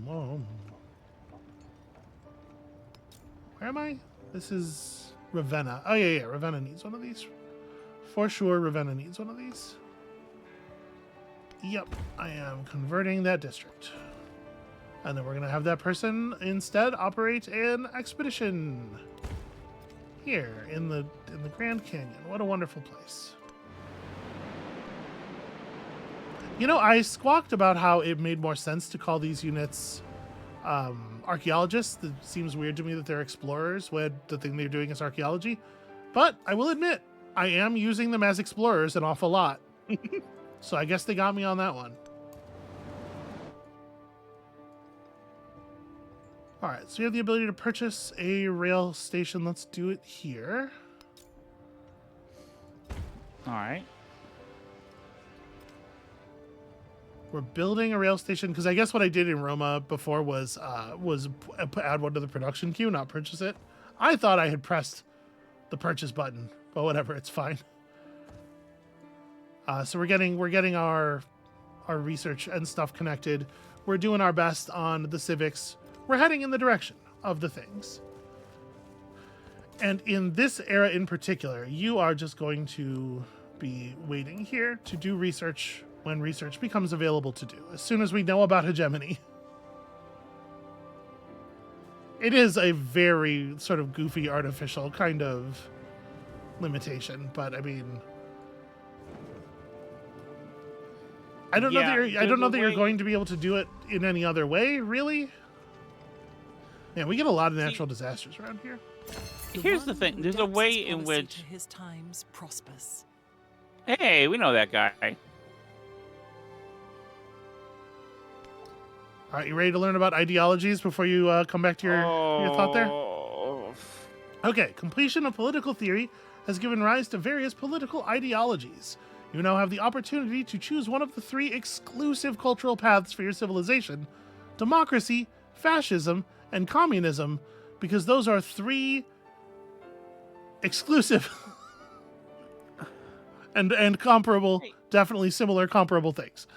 oh. Where am I? This is Ravenna. Oh, yeah, Ravenna needs one of these. For sure, Ravenna needs one of these. Yep, I am converting that district. And then we're going to have that person instead operate an expedition. Here, in the Grand Canyon. What a wonderful place. You know, I squawked about how it made more sense to call these units archaeologists. It seems weird to me that they're explorers when the thing they're doing is archaeology. But I will admit, I am using them as explorers an awful lot. So I guess they got me on that one. All right, so you have the ability to purchase a rail station. Let's do it here. All right. We're building a rail station because I guess what I did in Roma before was add one to the production queue, not purchase it. I thought I had pressed the purchase button, but whatever, it's fine. So we're getting our research and stuff connected. We're doing our best on the civics. We're heading in the direction of the things. And in this era in particular, you are just going to be waiting here to do research when research becomes available to do, as soon as we know about hegemony. It is a very sort of goofy, artificial kind of limitation, but I mean, I don't know that you're going to be able to do it in any other way, really. Man, we get a lot of natural disasters around here. Here's the thing. There's a way in which his times prospers. Hey, we know that guy. All right, you ready to learn about ideologies before you come back to your thought there? Okay, completion of political theory has given rise to various political ideologies. You now have the opportunity to choose one of the 3 exclusive cultural paths for your civilization: democracy, fascism, and communism, because those are 3 exclusive and comparable, definitely similar comparable things.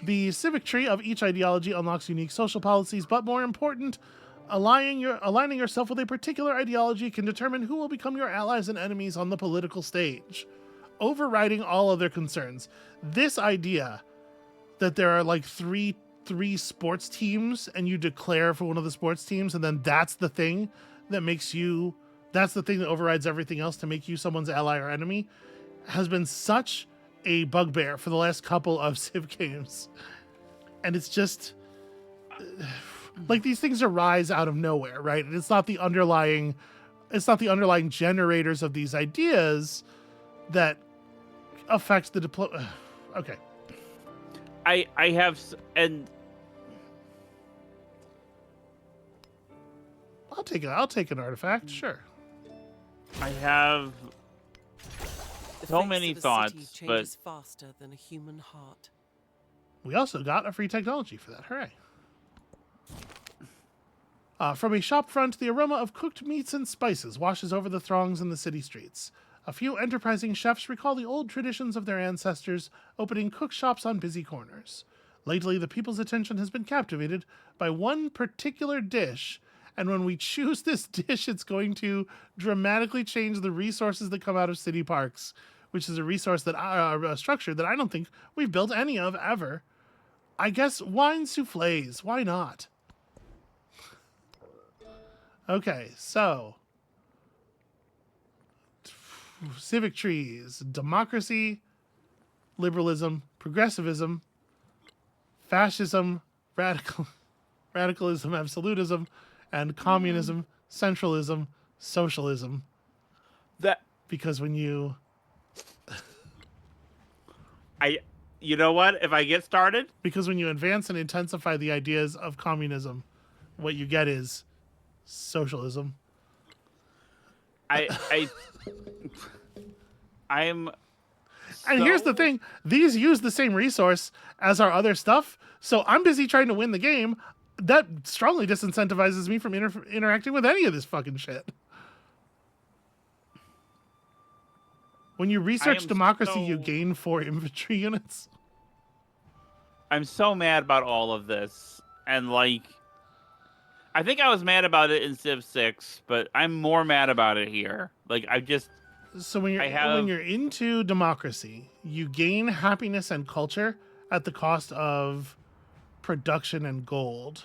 The civic tree of each ideology unlocks unique social policies, but more important, aligning yourself with a particular ideology can determine who will become your allies and enemies on the political stage, overriding all other concerns. This idea that there are like three sports teams and you declare for one of the sports teams and then that's the thing that overrides everything else to make you someone's ally or enemy has been such a bugbear for the last couple of Civ games. And it's just like these things arise out of nowhere, right? And it's not the underlying generators of these ideas that affect the okay. I have, and I'll take an artifact, sure. I have The so face many of a thoughts, city but changes faster than a human heart. We also got a free technology for that. Hooray. From a shop front, the aroma of cooked meats and spices washes over the throngs in the city streets. A few enterprising chefs recall the old traditions of their ancestors, opening cook shops on busy corners. Lately, the people's attention has been captivated by one particular dish, and when we choose this dish, it's going to dramatically change the resources that come out of city parks, which is a resource that a structure that I don't think we've built any of ever. I guess wine soufflés. Why not? Okay, so civic trees: democracy, liberalism, progressivism, fascism, radicalism, absolutism, and communism, centralism, socialism. that Because when you you know what? If I get started, advance and intensify the ideas of communism, what you get is socialism. I'm. And here's the thing, these use the same resource as our other stuff, so I'm busy trying to win the game. That strongly disincentivizes me from interacting with any of this fucking shit. When you research democracy, you gain 4 infantry units. I'm so mad about all of this, and like, I think I was mad about it in Civ 6, but I'm more mad about it here. Like, So when you're into democracy, you gain happiness and culture at the cost of production and gold.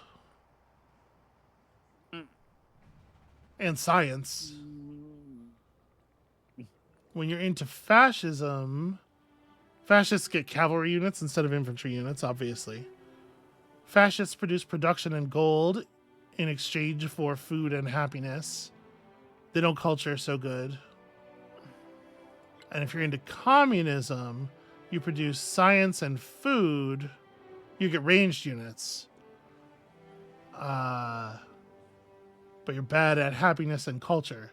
And science. When you're into fascism, fascists get cavalry units instead of infantry units, obviously. Fascists produce production and gold in exchange for food and happiness. They don't culture so good. And if you're into communism, you produce science and food. You get ranged units. But you're bad at happiness and culture.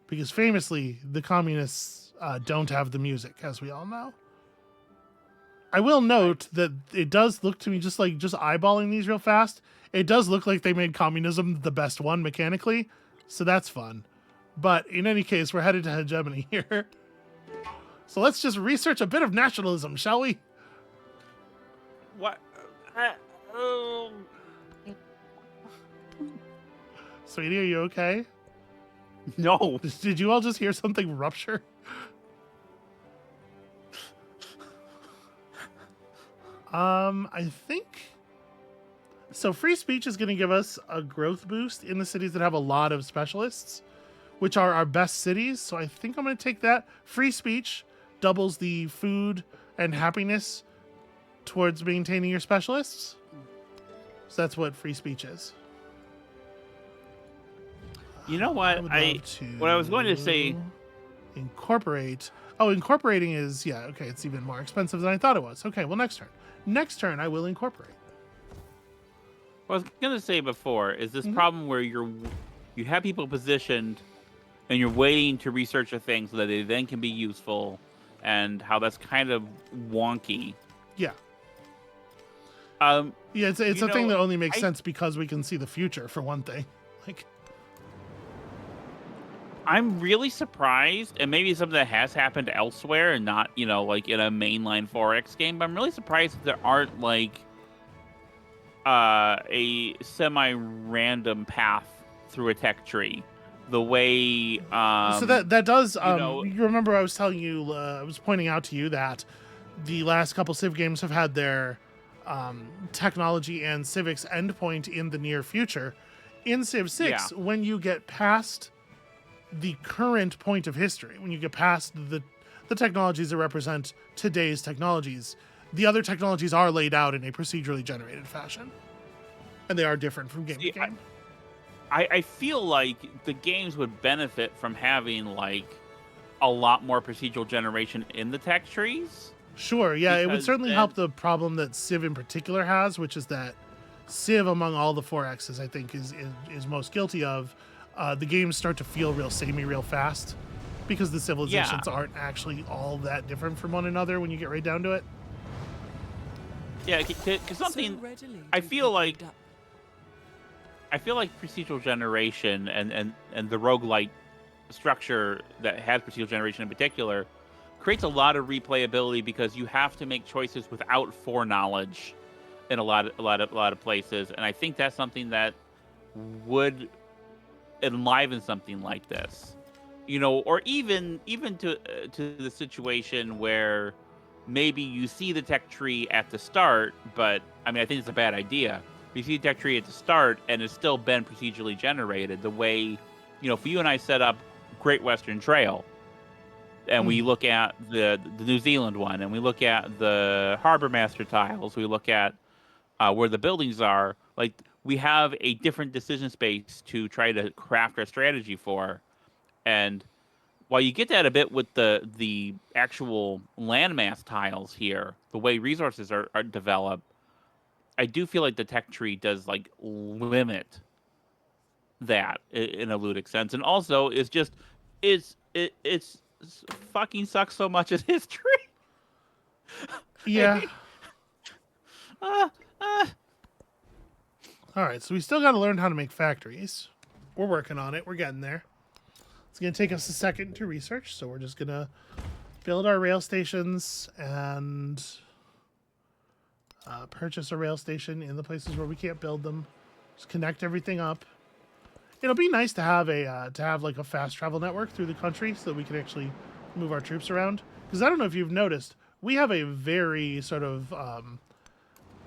Because famously, the communists don't have the music, as we all know. I will note that it does look to me, just eyeballing these real fast, it does look like they made communism the best one mechanically. So that's fun. But in any case, we're headed to hegemony here. So let's just research a bit of nationalism, shall we? What? Sweetie, are you okay? No. Did you all just hear something rupture? I think... So free speech is going to give us a growth boost in the cities that have a lot of specialists, which are our best cities. So I think I'm going to take that. Free speech doubles the food and happiness towards maintaining your specialists. So that's what free speech is. You know what? What I was going to say... Incorporate. Oh, incorporating is... Yeah, okay, it's even more expensive than I thought it was. Okay, well, next turn. Next turn, I will incorporate. What I was going to say before is this problem where you have people positioned and you're waiting to research a thing so that they then can be useful, and how that's kind of wonky. Yeah. Yeah, it's a thing that only makes sense because we can see the future, for one thing. Like, I'm really surprised, and maybe something that has happened elsewhere and not, like in a mainline 4X game, but I'm really surprised that there aren't like a semi-random path through a tech tree. The way So that does you know, you remember I was telling you I was pointing out to you that the last couple Civ games have had their technology and civics endpoint in the near future. In Civ 6, Yeah. when you get past the current point of history, when you get past the technologies that represent today's technologies, the other technologies are laid out in a procedurally generated fashion. And they are different from game See, to game. I feel like the games would benefit from having like a lot more procedural generation in the tech trees. Sure, yeah, it would Because certainly then, help the problem that Civ in particular has, which is that Civ, among all the 4Xs, I think is most guilty of. The games start to feel real samey real fast because the civilizations aren't actually all that different from one another when you get right down to it. yeah, because something So readily I do feel people like adapt. I feel like procedural generation and the roguelite structure that has procedural generation in particular creates a lot of replayability because you have to make choices without foreknowledge in a lot of places, and I think that's something that would enliven something like this, or even to the situation where maybe you see the tech tree at the start, but I mean I think it's a bad idea. You see the tech tree at the start and it's still been procedurally generated the way, for you and I set up Great Western Trail, and we look at the New Zealand one, and we look at the Harbor Master tiles, we look at where the buildings are. Like we have a different decision space to try to craft our strategy for, and while you get that a bit with the actual landmass tiles here, the way resources are developed, I do feel like the tech tree does like limit that in a ludic sense, and also it's fucking sucks so much at history. Yeah. uh, uh, All right, so we still got to learn how to make factories. We're working on it. We're getting there. It's going to take us a second to research, so we're just going to build our rail stations and purchase a rail station in the places where we can't build them. Just connect everything up. It'll be nice to have like a fast travel network through the country so that we can actually move our troops around. Because I don't know if you've noticed, we have a very sort of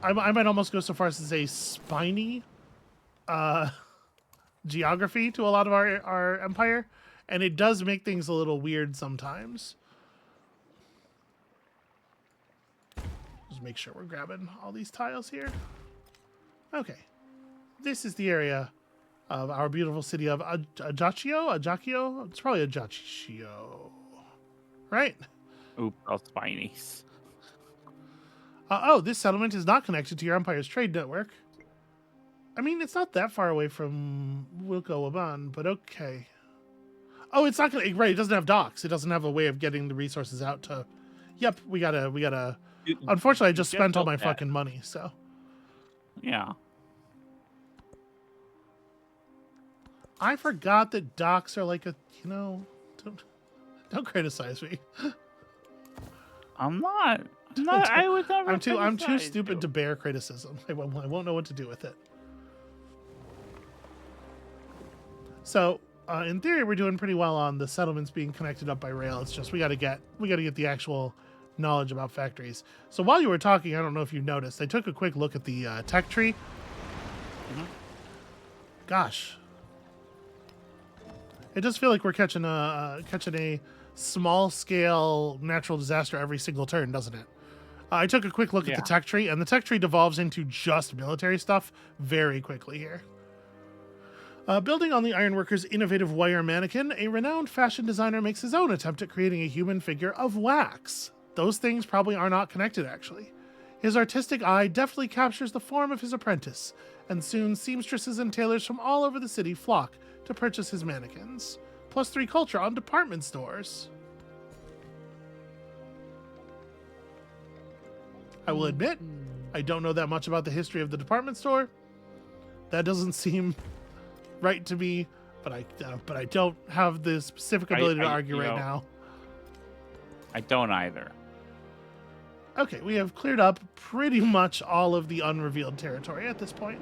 I might almost go so far as to say spiny geography to a lot of our empire, and it does make things a little weird sometimes. Just make sure we're grabbing all these tiles here. Okay. This is the area of our beautiful city of Ajaccio? Ajaccio? It's probably Ajaccio. Right? Oop, all spinies. Oh, this settlement is not connected to your empire's trade network. I mean, it's not that far away from Wilco Waban, but okay. Oh, it's not gonna, right, it doesn't have docks. It doesn't have a way of getting the resources out to... Yep, we gotta... Unfortunately, I just spent all my fucking money, so... Yeah. I forgot that docks are like a, don't criticize me. I'm not. I would never. I'm too criticize stupid you. to bear criticism. I won't know what to do with it. So, in theory, we're doing pretty well on the settlements being connected up by rail. It's just we gotta get the actual knowledge about factories. So while you were talking, I don't know if you noticed, I took a quick look at the tech tree. Mhm. Gosh, it does feel like we're catching a small scale natural disaster every single turn, doesn't it? I took a quick look at the Yeah. tech tree, and the tech tree devolves into just military stuff very quickly here. Building on the ironworker's innovative wire mannequin, a renowned fashion designer makes his own attempt at creating a human figure of wax. Those things probably are not connected, actually. His artistic eye deftly captures the form of his apprentice, and soon seamstresses and tailors from all over the city flock to purchase his mannequins. +3 culture on department stores. I will admit, I don't know that much about the history of the department store. That doesn't seem right to me but I don't have the specific ability to argue right now. I don't either. Okay, we have cleared up pretty much all of the unrevealed territory at this point.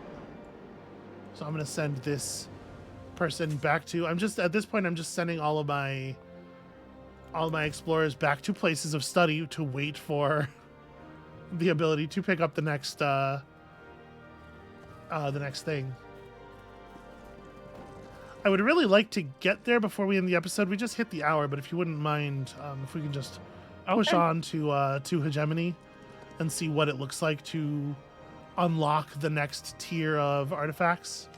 So I'm going to send this person back to... At this point, I'm just sending all of my explorers back to places of study to wait for the ability to pick up the next thing. I would really like to get there before we end the episode. We just hit the hour, but if you wouldn't mind, if we can just push on to hegemony and see what it looks like to unlock the next tier of artifacts.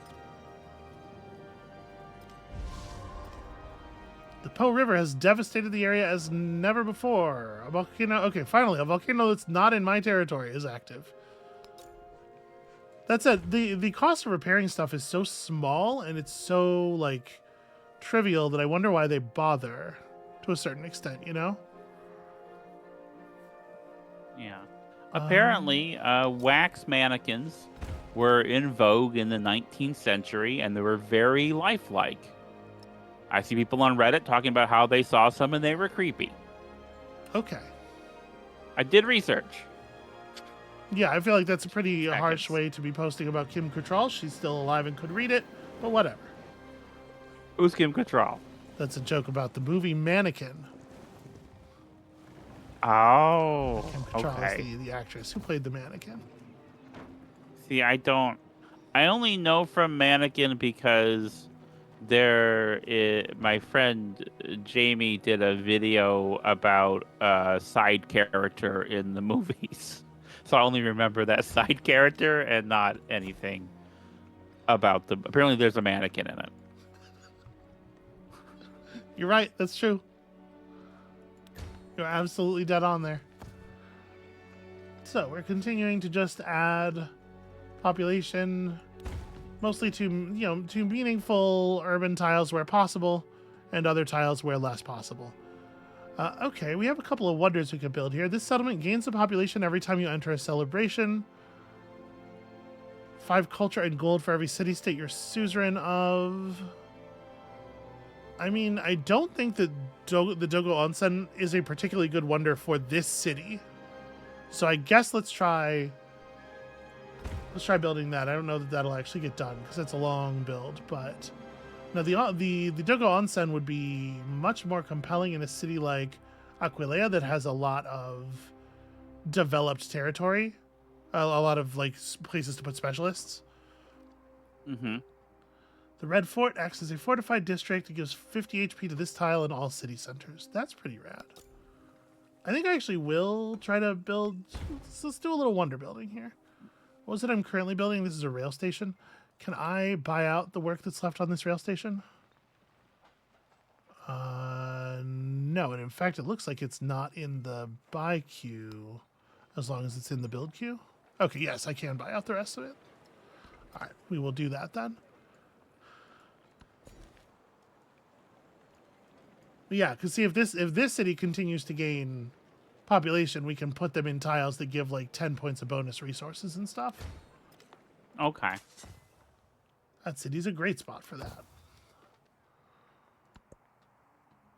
The Po River has devastated the area as never before. A volcano... Okay, finally, a volcano that's not in my territory is active. That said, the cost of repairing stuff is so small and it's so, like, trivial that I wonder why they bother to a certain extent, you know? Yeah. Apparently, wax mannequins were in vogue in the 19th century, and they were very lifelike. I see people on Reddit talking about how they saw some and they were creepy. Okay. I did research. Yeah, I feel like that's a pretty harsh way to be posting about Kim Cattrall. She's still alive and could read it, but whatever. Who's Kim Cattrall? That's a joke about the movie Mannequin. Oh, Kim Cattrall okay. is the actress who played the mannequin. See, I only know from Mannequin because my friend Jamie did a video about a side character in the movies. So I only remember that side character and not anything about them. Apparently there's a mannequin in it. You're right, that's true. You're absolutely dead on there. So we're continuing to just add population, mostly to meaningful urban tiles where possible, and other tiles where less possible. Okay, we have a couple of wonders we could build here. This settlement gains a population every time you enter a celebration. 5 culture and gold for every city-state you're suzerain of. I mean, I don't think that the Dogo Onsen is a particularly good wonder for this city. So I guess let's try building that. I don't know that that'll actually get done because it's a long build, but now the Dogo Onsen would be much more compelling in a city like Aquileia that has a lot of developed territory, a lot of like places to put specialists. Mm-hmm. The Red Fort acts as a fortified district. It gives 50 HP to this tile in all city centers. That's pretty rad. I think I actually will try to build... Let's do a little wonder building here. What was it I'm currently building? This is a rail station. Can I buy out the work that's left on this rail station? No, and in fact, it looks like it's not in the buy queue as long as it's in the build queue. Okay, yes, I can buy out the rest of it. All right, we will do that then. Yeah, because see, if this city continues to gain population, we can put them in tiles that give like 10 points of bonus resources and stuff. Okay. That city's a great spot for that.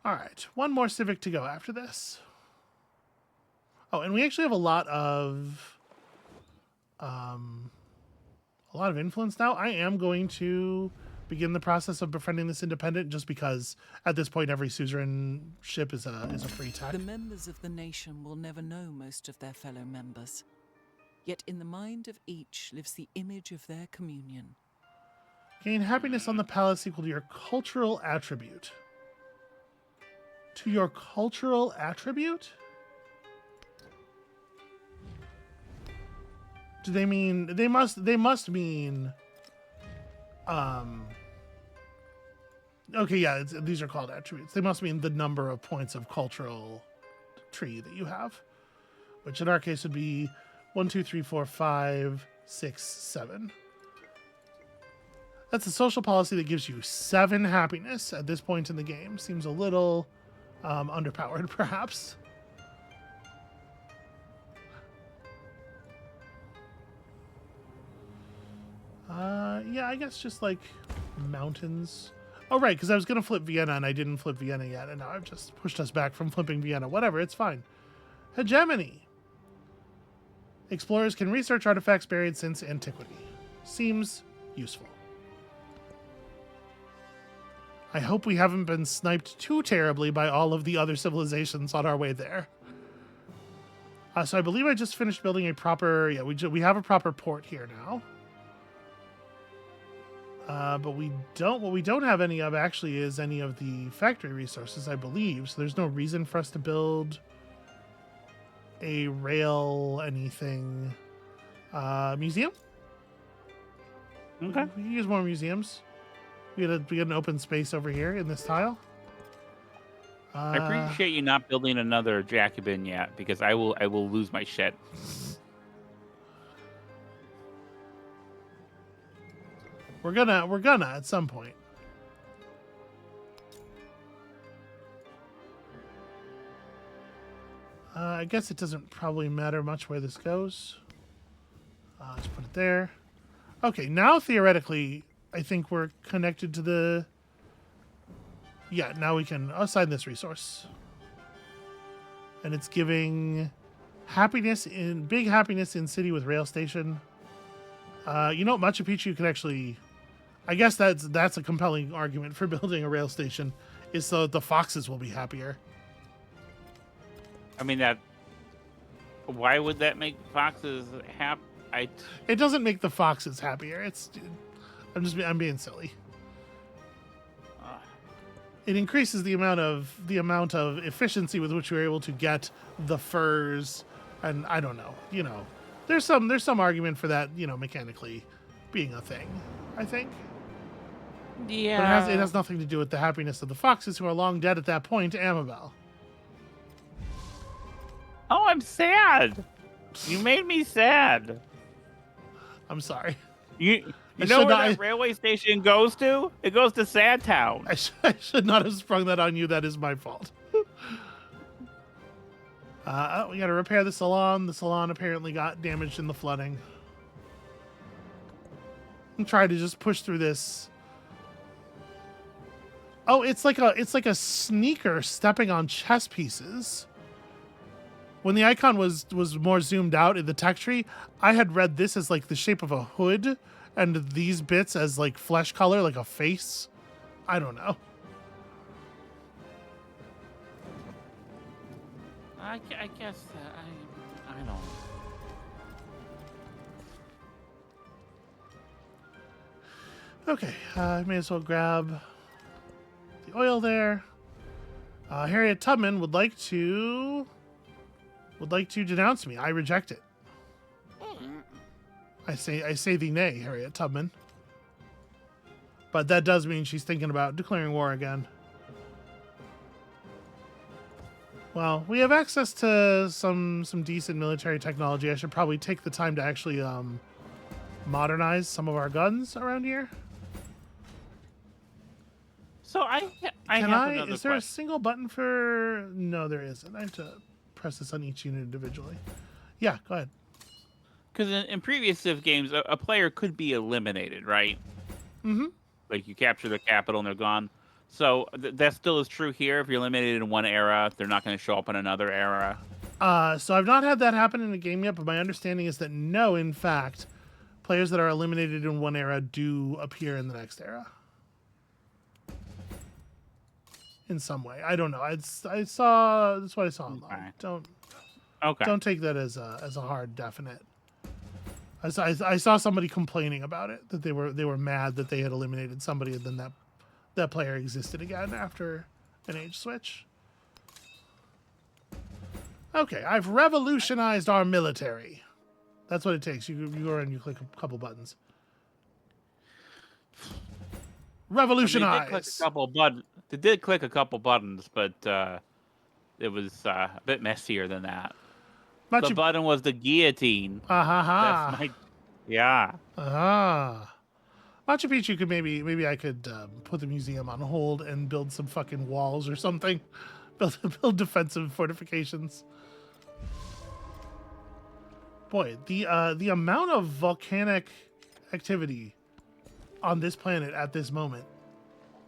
All right, one more civic to go after this. Oh, and we actually have a lot of influence now. I am going to begin the process of befriending this independent, just because at this point every suzerainship is a free tech. The members of the nation will never know most of their fellow members. Yet in the mind of each lives the image of their communion. Gain happiness on the palace equal to your cultural attribute. To your cultural attribute? Do they mean... They must mean... Okay, yeah, these are called attributes. They must mean the number of points of cultural tree that you have. Which in our case would be 1, 2, 3, 4, 5, 6, 7. That's a social policy that gives you 7 happiness at this point in the game. Seems a little underpowered, perhaps. Yeah, I guess just like mountains. Oh, right, because I was going to flip Vienna, and I didn't flip Vienna yet, and now I've just pushed us back from flipping Vienna. Whatever, it's fine. Hegemony. Explorers can research artifacts buried since antiquity. Seems useful. I hope we haven't been sniped too terribly by all of the other civilizations on our way there. So I believe I just finished building a proper... Yeah, we have a proper port here now. But what we don't have any of actually is any of the factory resources, I believe. So there's no reason for us to build a rail anything. Museum? Okay. We can use more museums. We got an open space over here in this tile. I appreciate you not building another Jacobin yet, because I will lose my shit. We're gonna at some point. I guess it doesn't probably matter much where this goes. Let's put it there. Okay, now theoretically, I think we're connected to the... Yeah, now we can assign this resource. And it's giving big happiness in city with rail station. You know, Machu Picchu can actually... I guess that's a compelling argument for building a rail station, is so that the foxes will be happier. I mean, why would that make foxes happy? It doesn't make the foxes happier. I'm being silly. It increases the amount of efficiency with which you're able to get the furs, and I don't know. You know, there's some argument for that. You know, mechanically being a thing. I think. Yeah. But it has nothing to do with the happiness of the foxes, who are long dead at that point. Amabel. Oh, I'm sad. You made me sad. I'm sorry. You know where that railway station goes to? It goes to Sad Town. I should not have sprung that on you. That is my fault. We got to repair the salon. The salon apparently got damaged in the flooding. I'm trying to just push through this. Oh, it's like a sneaker stepping on chess pieces. When the icon was more zoomed out in the tech tree, I had read this as like the shape of a hood, and these bits as like flesh color, like a face. I don't know. I guess I don't. Okay, I may as well grab the oil there. Harriet Tubman would like to denounce me. I reject it. I say thee nay, Harriet Tubman. But that does mean she's thinking about declaring war again. Well, we have access to some decent military technology. I should probably take the time to actually modernize some of our guns around here. So I have another is there a question. single button for... No, there isn't. I have to press this on each unit individually. Yeah, go ahead. Because in previous Civ games, a player could be eliminated, right? Mm-hmm. Like you capture their capital and they're gone. So that still is true here. If you're eliminated in one era, they're not going to show up in another era. So I've not had that happen in a game yet, but my understanding is that no, in fact, players that are eliminated in one era do appear in the next era. In some way. I don't know. That's what I saw online. Okay. Don't take that as a hard definite. I saw somebody complaining about it, that they were mad that they had eliminated somebody and then that player existed again after an age switch. Okay, I've revolutionized our military. That's what it takes. You go and you click a couple buttons. Revolutionize. They did click a couple buttons, but it was a bit messier than that. The button was the guillotine. Yeah. Machu Picchu could maybe I could put the museum on hold and build some fucking walls or something. Build defensive fortifications. Boy, the amount of volcanic activity on this planet at this moment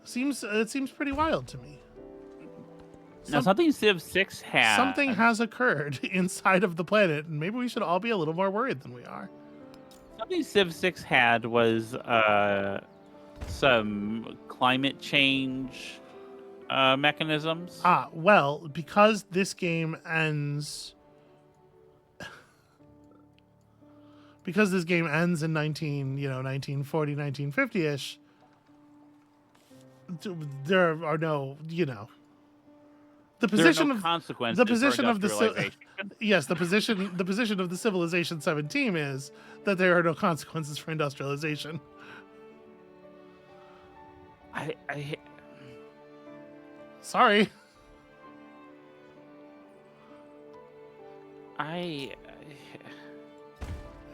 It seems pretty wild to me. Now, something Civ 6 had. Something has occurred inside of the planet, and maybe we should all be a little more worried than we are. Something Civ 6 had was some climate change mechanisms. Well, because this game ends... because this game ends in 1940, 1950-ish, there are no, the position there are no of consequences the position for of the industrialization. yes, the position of the Civilization 7 team is that there are no consequences for industrialization. I Sorry.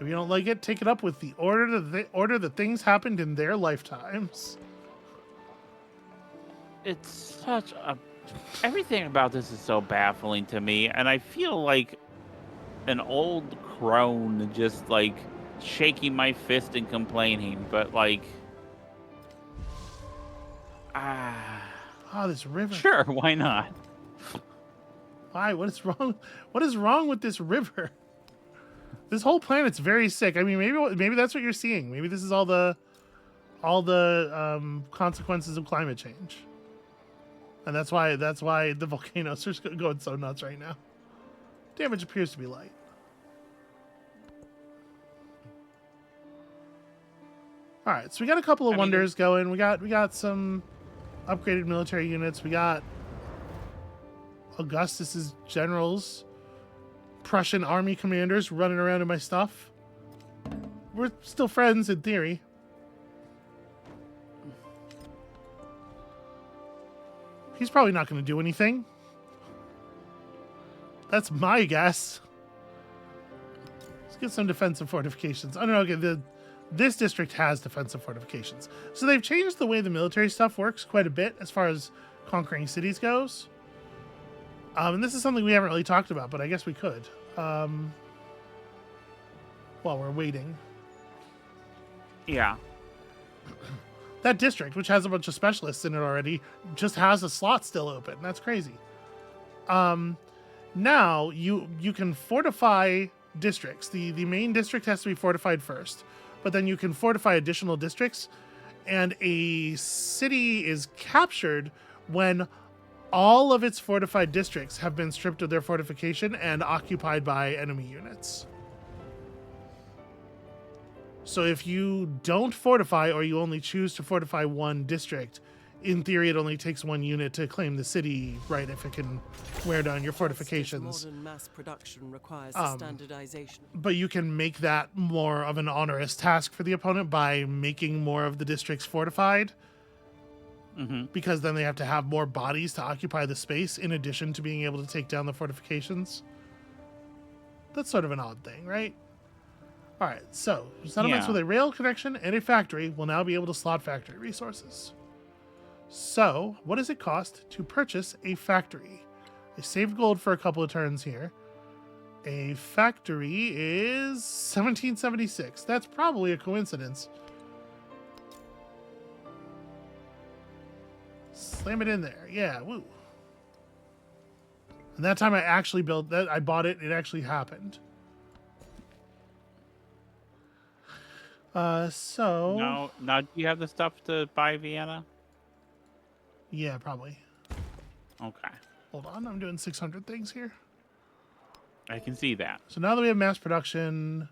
If you don't like it, take it up with the order that things happened in their lifetimes. It's such a... Everything about this is so baffling to me, and I feel like an old crone just, like, shaking my fist and complaining, but, like... This river. Sure, why not? Why? What is wrong? What is wrong with this river? This whole planet's very sick. I mean, maybe that's what you're seeing. Maybe this is all the consequences of climate change, and that's why the volcanoes are going so nuts right now. Damage appears to be light. All right, so we got a couple of wonders going. We got some upgraded military units. We got Augustus's generals, Prussian army commanders running around in my stuff. We're still friends in theory. He's probably not going to do anything. That's my guess. Let's get some defensive fortifications. I don't know. Okay, this district has defensive fortifications. So they've changed the way the military stuff works quite a bit as far as conquering cities goes. And this is something we haven't really talked about, but I guess we could. While we're waiting. Yeah. That district, which has a bunch of specialists in it already, just has a slot still open. That's crazy. Now, you can fortify districts. The main district has to be fortified first, but then you can fortify additional districts, and a city is captured when all of its fortified districts have been stripped of their fortification and occupied by enemy units. So if you don't fortify, or you only choose to fortify one district, in theory it only takes one unit to claim the city, right, if it can wear down your fortifications. Modern mass production requires standardization. But you can make that more of an onerous task for the opponent by making more of the districts fortified. Because then they have to have more bodies to occupy the space in addition to being able to take down the fortifications. That's sort of an odd thing, right? All right, so settlements with a rail connection and a factory will now be able to slot factory resources. So, what does it cost to purchase a factory? I saved gold for a couple of turns here. A factory is 1776. That's probably a coincidence. Slam it in there. Yeah, woo. And that time I actually built that. I bought it. It actually happened. So... Now do you have the stuff to buy Vienna? Yeah, probably. Okay. Hold on, I'm doing 600 things here. I can see that. So now that we have mass production,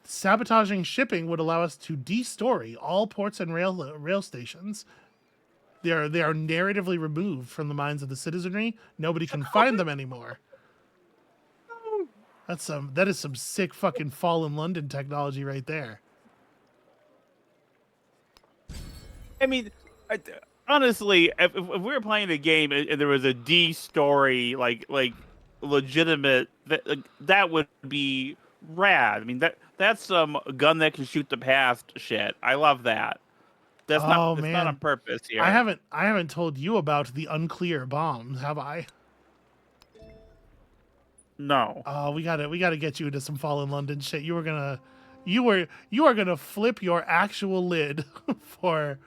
sabotaging shipping would allow us to de-story all ports and rail stations. They are narratively removed from the minds of the citizenry. Nobody can find them anymore. That is some sick fucking Fallen London technology right there. I mean, honestly, if we were playing a game and there was a D-story, like legitimate, that would be rad. I mean, that's some gun that can shoot the past shit. I love that. That's not on purpose here. I haven't told you about the unclear bombs, have I? No. Oh, we gotta get you into some Fallen London shit. You were gonna You are gonna flip your actual lid for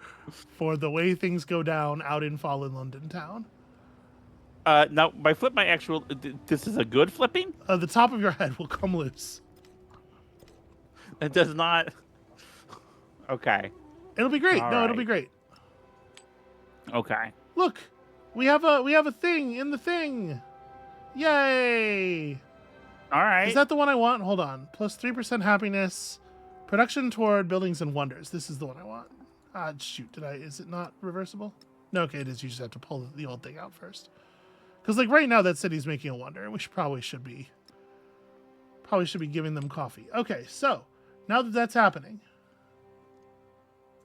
the way things go down out in fallen London town. Now, by flip my actual, this is a good flipping. The top of your head will come loose. It does not. Okay. It'll be great. All No, it'll right. be great. Okay. Look, we have a thing in the thing. Yay! All right. Is that the one I want? Hold on. Plus 3% happiness. Production toward buildings and wonders. This is the one I want. Ah, shoot. Is it not reversible? No, okay, it is. You just have to pull the old thing out first. Because, like, right now that city's making a wonder, and we probably should be giving them coffee. Okay, so now that that's happening,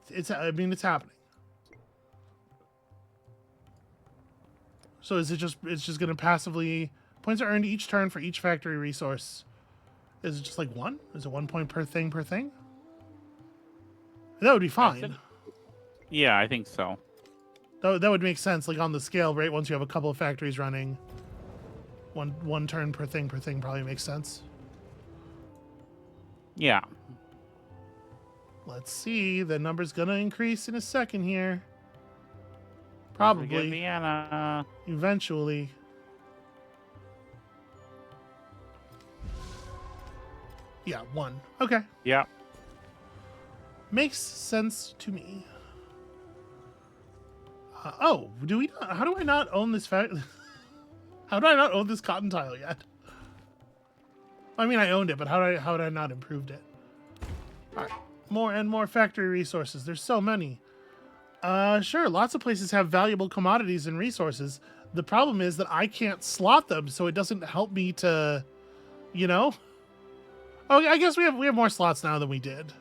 it's happening. So it's just going to passively... Points are earned each turn for each factory resource. Is it just like one? Is it 1 point per thing per thing? That would be fine. Yeah, I think so. That would make sense, like on the scale, right? Once you have a couple of factories running, one turn per thing probably makes sense. Yeah. Let's see. The number's gonna increase in a second here. Probably. Vienna. Eventually. Yeah, 1. Okay. Yeah. Makes sense to me. Oh, do we? How do I not own this How do I not own this cotton tile yet? I mean, I owned it, but how would I not improved it? All right, more and more factory resources. There's so many. Sure, lots of places have valuable commodities and resources. The problem is that I can't slot them, so it doesn't help me to, you know. Oh, I guess we have more slots now than we did.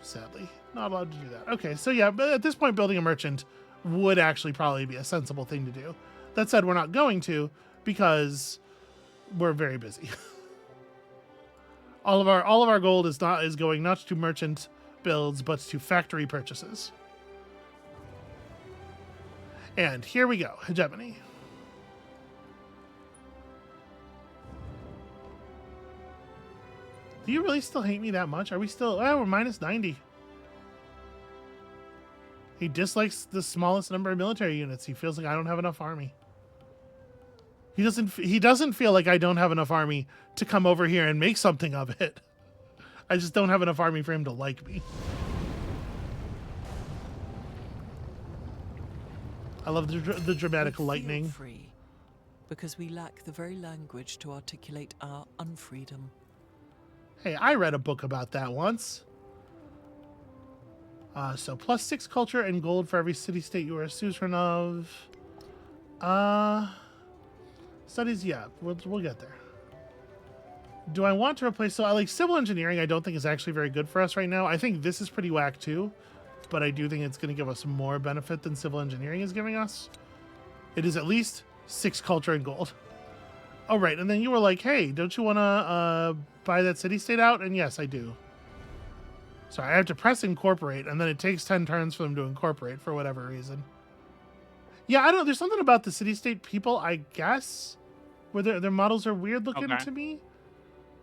Sadly, not allowed to do that. Okay, so yeah, but at this point, building a merchant would actually probably be a sensible thing to do. That said, we're not going to because we're very busy. all of our gold is going not to merchant builds, but to factory purchases. And here we go, hegemony. Do you really still hate me that much? Are we still... Oh, we're minus 90. He dislikes the smallest number of military units. He feels like I don't have enough army. He doesn't feel like I don't have enough army to come over here and make something of it. I just don't have enough army for him to like me. I love the dramatic We feel lightning. free because we lack the very language to articulate our unfreedom. Hey, I read a book about that once. So plus 6 culture and gold for every city-state you are a suzerain of. Studies, yeah, we'll get there. Do I want to replace... So I like civil engineering. I don't think is actually very good for us right now. I think this is pretty whack too, but I do think it's going to give us more benefit than civil engineering is giving us. It is at least 6 culture and gold. Oh, right. And then you were like, hey, don't you want to buy that city-state out? And yes, I do. Sorry, I have to press incorporate, and then it takes 10 turns for them to incorporate for whatever reason. Yeah, I don't... There's something about the city-state people, I guess, where their models are weird looking to me.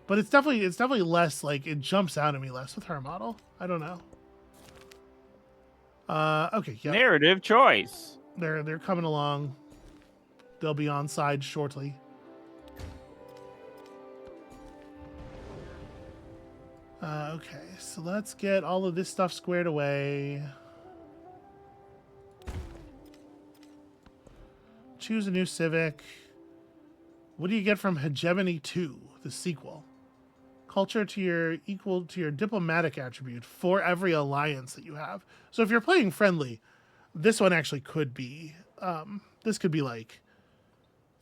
But it's definitely less, like, it jumps out at me less with her model. I don't know. Okay, yeah. Narrative choice. They're coming along. They'll be on side shortly. Okay, so let's get all of this stuff squared away. Choose a new civic. What do you get from Hegemony 2, the sequel? Culture to your equal to your diplomatic attribute for every alliance that you have. So if you're playing friendly, this one actually could be, this could be like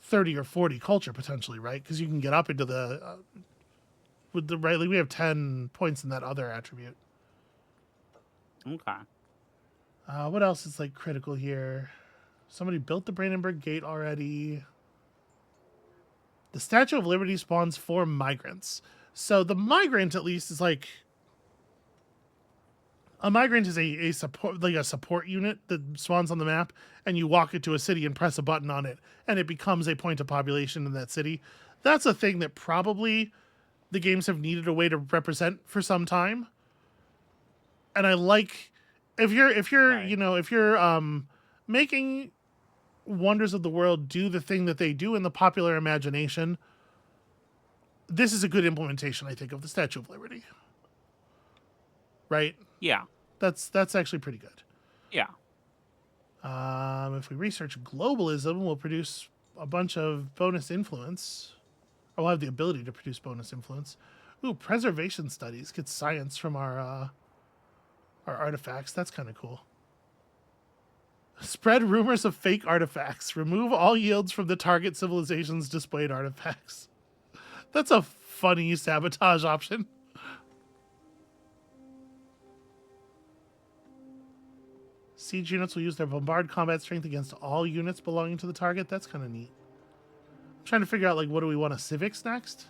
30 or 40 culture potentially, right? Because you can get up into the, with the right, like we have 10 points in that other attribute. Okay. What else is like critical here? Somebody built the Brandenburg Gate already. The Statue of Liberty spawns 4 migrants. So the migrant at least is like... A migrant is a support unit that spawns on the map, and you walk into a city and press a button on it, and it becomes a point of population in that city. That's a thing that probably the games have needed a way to represent for some time. And I like if you're Right. if you're making wonders of the world do the thing that they do in the popular imagination, this is a good implementation, I think, of the Statue of Liberty. Right? Yeah. That's actually pretty good. Yeah. If we research globalism, we'll produce a bunch of bonus influence. Or we'll have the ability to produce bonus influence. Ooh, preservation studies. Get science from our artifacts. That's kind of cool. Spread rumors of fake artifacts. Remove all yields from the target civilization's displayed artifacts. That's a funny sabotage option. Siege units will use their bombard combat strength against all units belonging to the target. That's kind of neat. I'm trying to figure out, like, what do we want a civics next?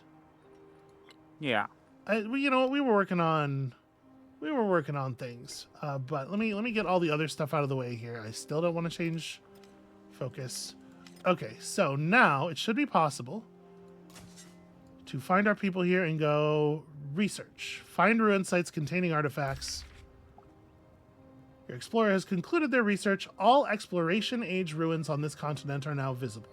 Yeah. We were working on things, but let me get all the other stuff out of the way here. I still don't want to change focus. Okay, so now it should be possible to find our people here and go research. Find ruin sites containing artifacts. Your explorer has concluded their research. All exploration age ruins on this continent are now visible.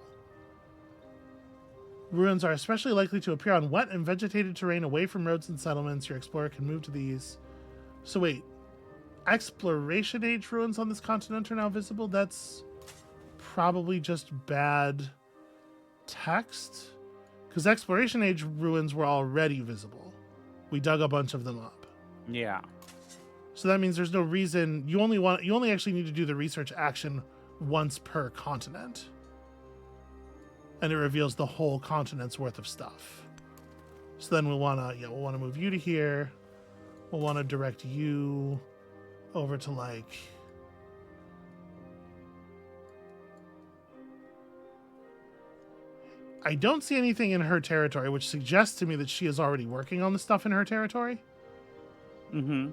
Ruins are especially likely to appear on wet and vegetated terrain away from roads and settlements. Your explorer can move to these. So wait, exploration age ruins on this continent are now visible? That's probably just bad text. Because exploration age ruins were already visible. We dug a bunch of them up. Yeah. So that means there's no reason you only actually need to do the research action once per continent. And it reveals the whole continent's worth of stuff. So then we'll want to move you to here. We'll want to direct you over to, like, I don't see anything in her territory, which suggests to me that she is already working on the stuff in her territory. Mm-hmm.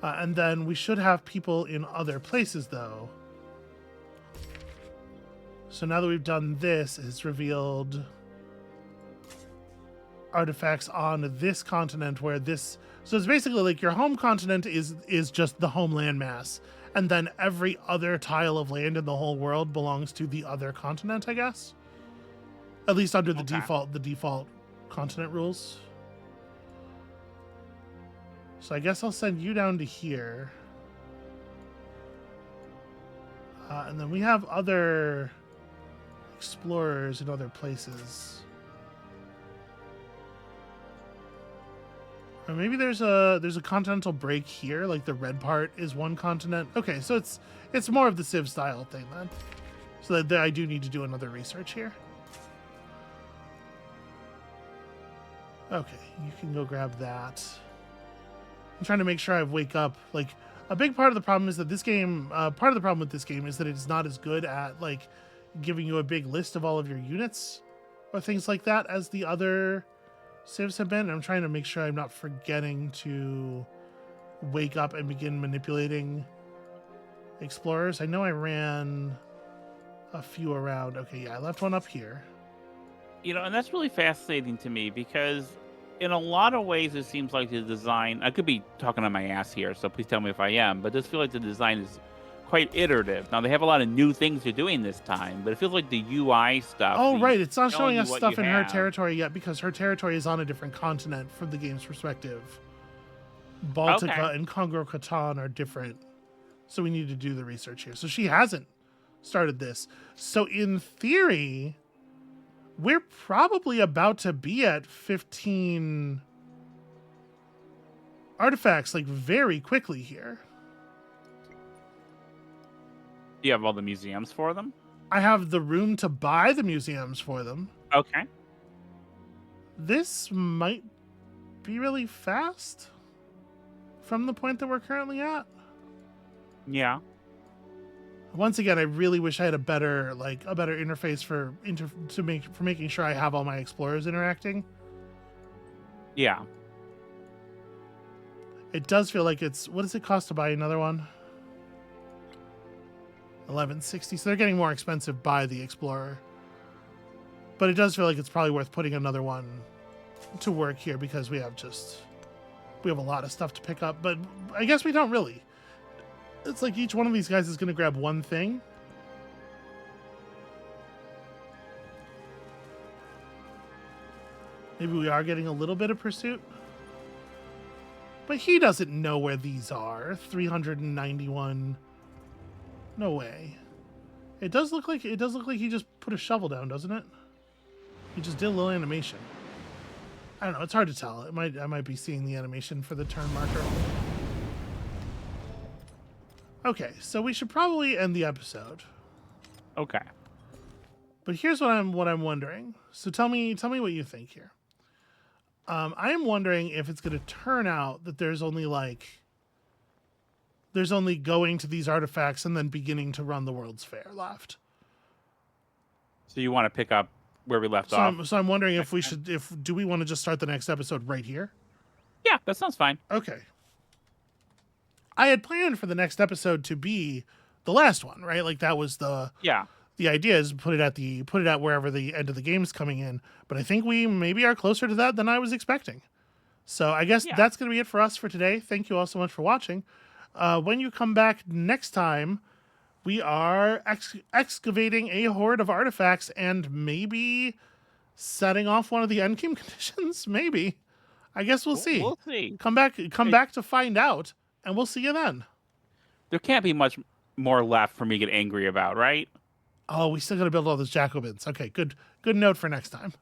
And then we should have people in other places, though. So now that we've done this, it's revealed artifacts on this continent where this... So it's basically like your home continent is just the homeland mass. And then every other tile of land in the whole world belongs to the other continent, I guess. At least under the default continent rules. So I guess I'll send you down to here. And then we have other explorers in other places. Or maybe there's a continental break here, like the red part is one continent. Okay, so it's more of the Civ style thing then. So that I do need to do another research here. Okay, you can go grab that. I'm trying to make sure I wake up. Like, a big part of the problem is that this game, part of the problem with this game is that it's not as good at, like, giving you a big list of all of your units or things like that as the other Civs have been. And I'm trying to make sure I'm not forgetting to wake up and begin manipulating explorers. I know I ran a few around. Okay, yeah, I left one up here. You know, and that's really fascinating to me because in a lot of ways it seems like the design, I could be talking on my ass here, so please tell me if I am, but it does feel like the design is quite iterative. Now, they have a lot of new things they're doing this time, but it feels like the UI stuff. Oh, right. It's not showing us what stuff you in her have. territory yet because her territory is on a different continent from the game's perspective. Baltica Okay. and Congo Catan are different. So we need to do the research here. So she hasn't started this. So in theory, we're probably about to be at 15 artifacts, like, very quickly here. Do you have all the museums for them? I have the room to buy the museums for them. Okay. This might be really fast from the point that we're currently at. Yeah. Once again, I really wish I had a better interface for making sure I have all my explorers interacting. Yeah. It does feel like it's, what does it cost to buy another one? $11.60. So they're getting more expensive by the explorer. But it does feel like it's probably worth putting another one to work here because we have a lot of stuff to pick up. But I guess we don't really. It's like each one of these guys is going to grab one thing. Maybe we are getting a little bit of pursuit. But he doesn't know where these are. 391. No way. It does look like he just put a shovel down, doesn't it? He just did a little animation. I don't know, it's hard to tell. I might be seeing the animation for the turn marker. Okay, so we should probably end the episode. Okay. But here's what I'm wondering. So tell me what you think here. I am wondering if it's going to turn out that there's only going to these artifacts and then beginning to run the World's Fair left. So you want to pick up where we left off? So I'm wondering if do we want to just start the next episode right here? Yeah, that sounds fine. Okay. I had planned for the next episode to be the last one, right? Like that was the idea is put it at wherever the end of the game's coming in. But I think we maybe are closer to that than I was expecting. So I guess that's going to be it for us for today. Thank you all so much for watching. When you come back next time, we are excavating a horde of artifacts and maybe setting off one of the end game conditions. Maybe. I guess we'll see. We'll see. Come back to find out, and we'll see you then. There can't be much more left for me to get angry about, right? Oh, we still got to build all those Jacobins. Okay, good note for next time.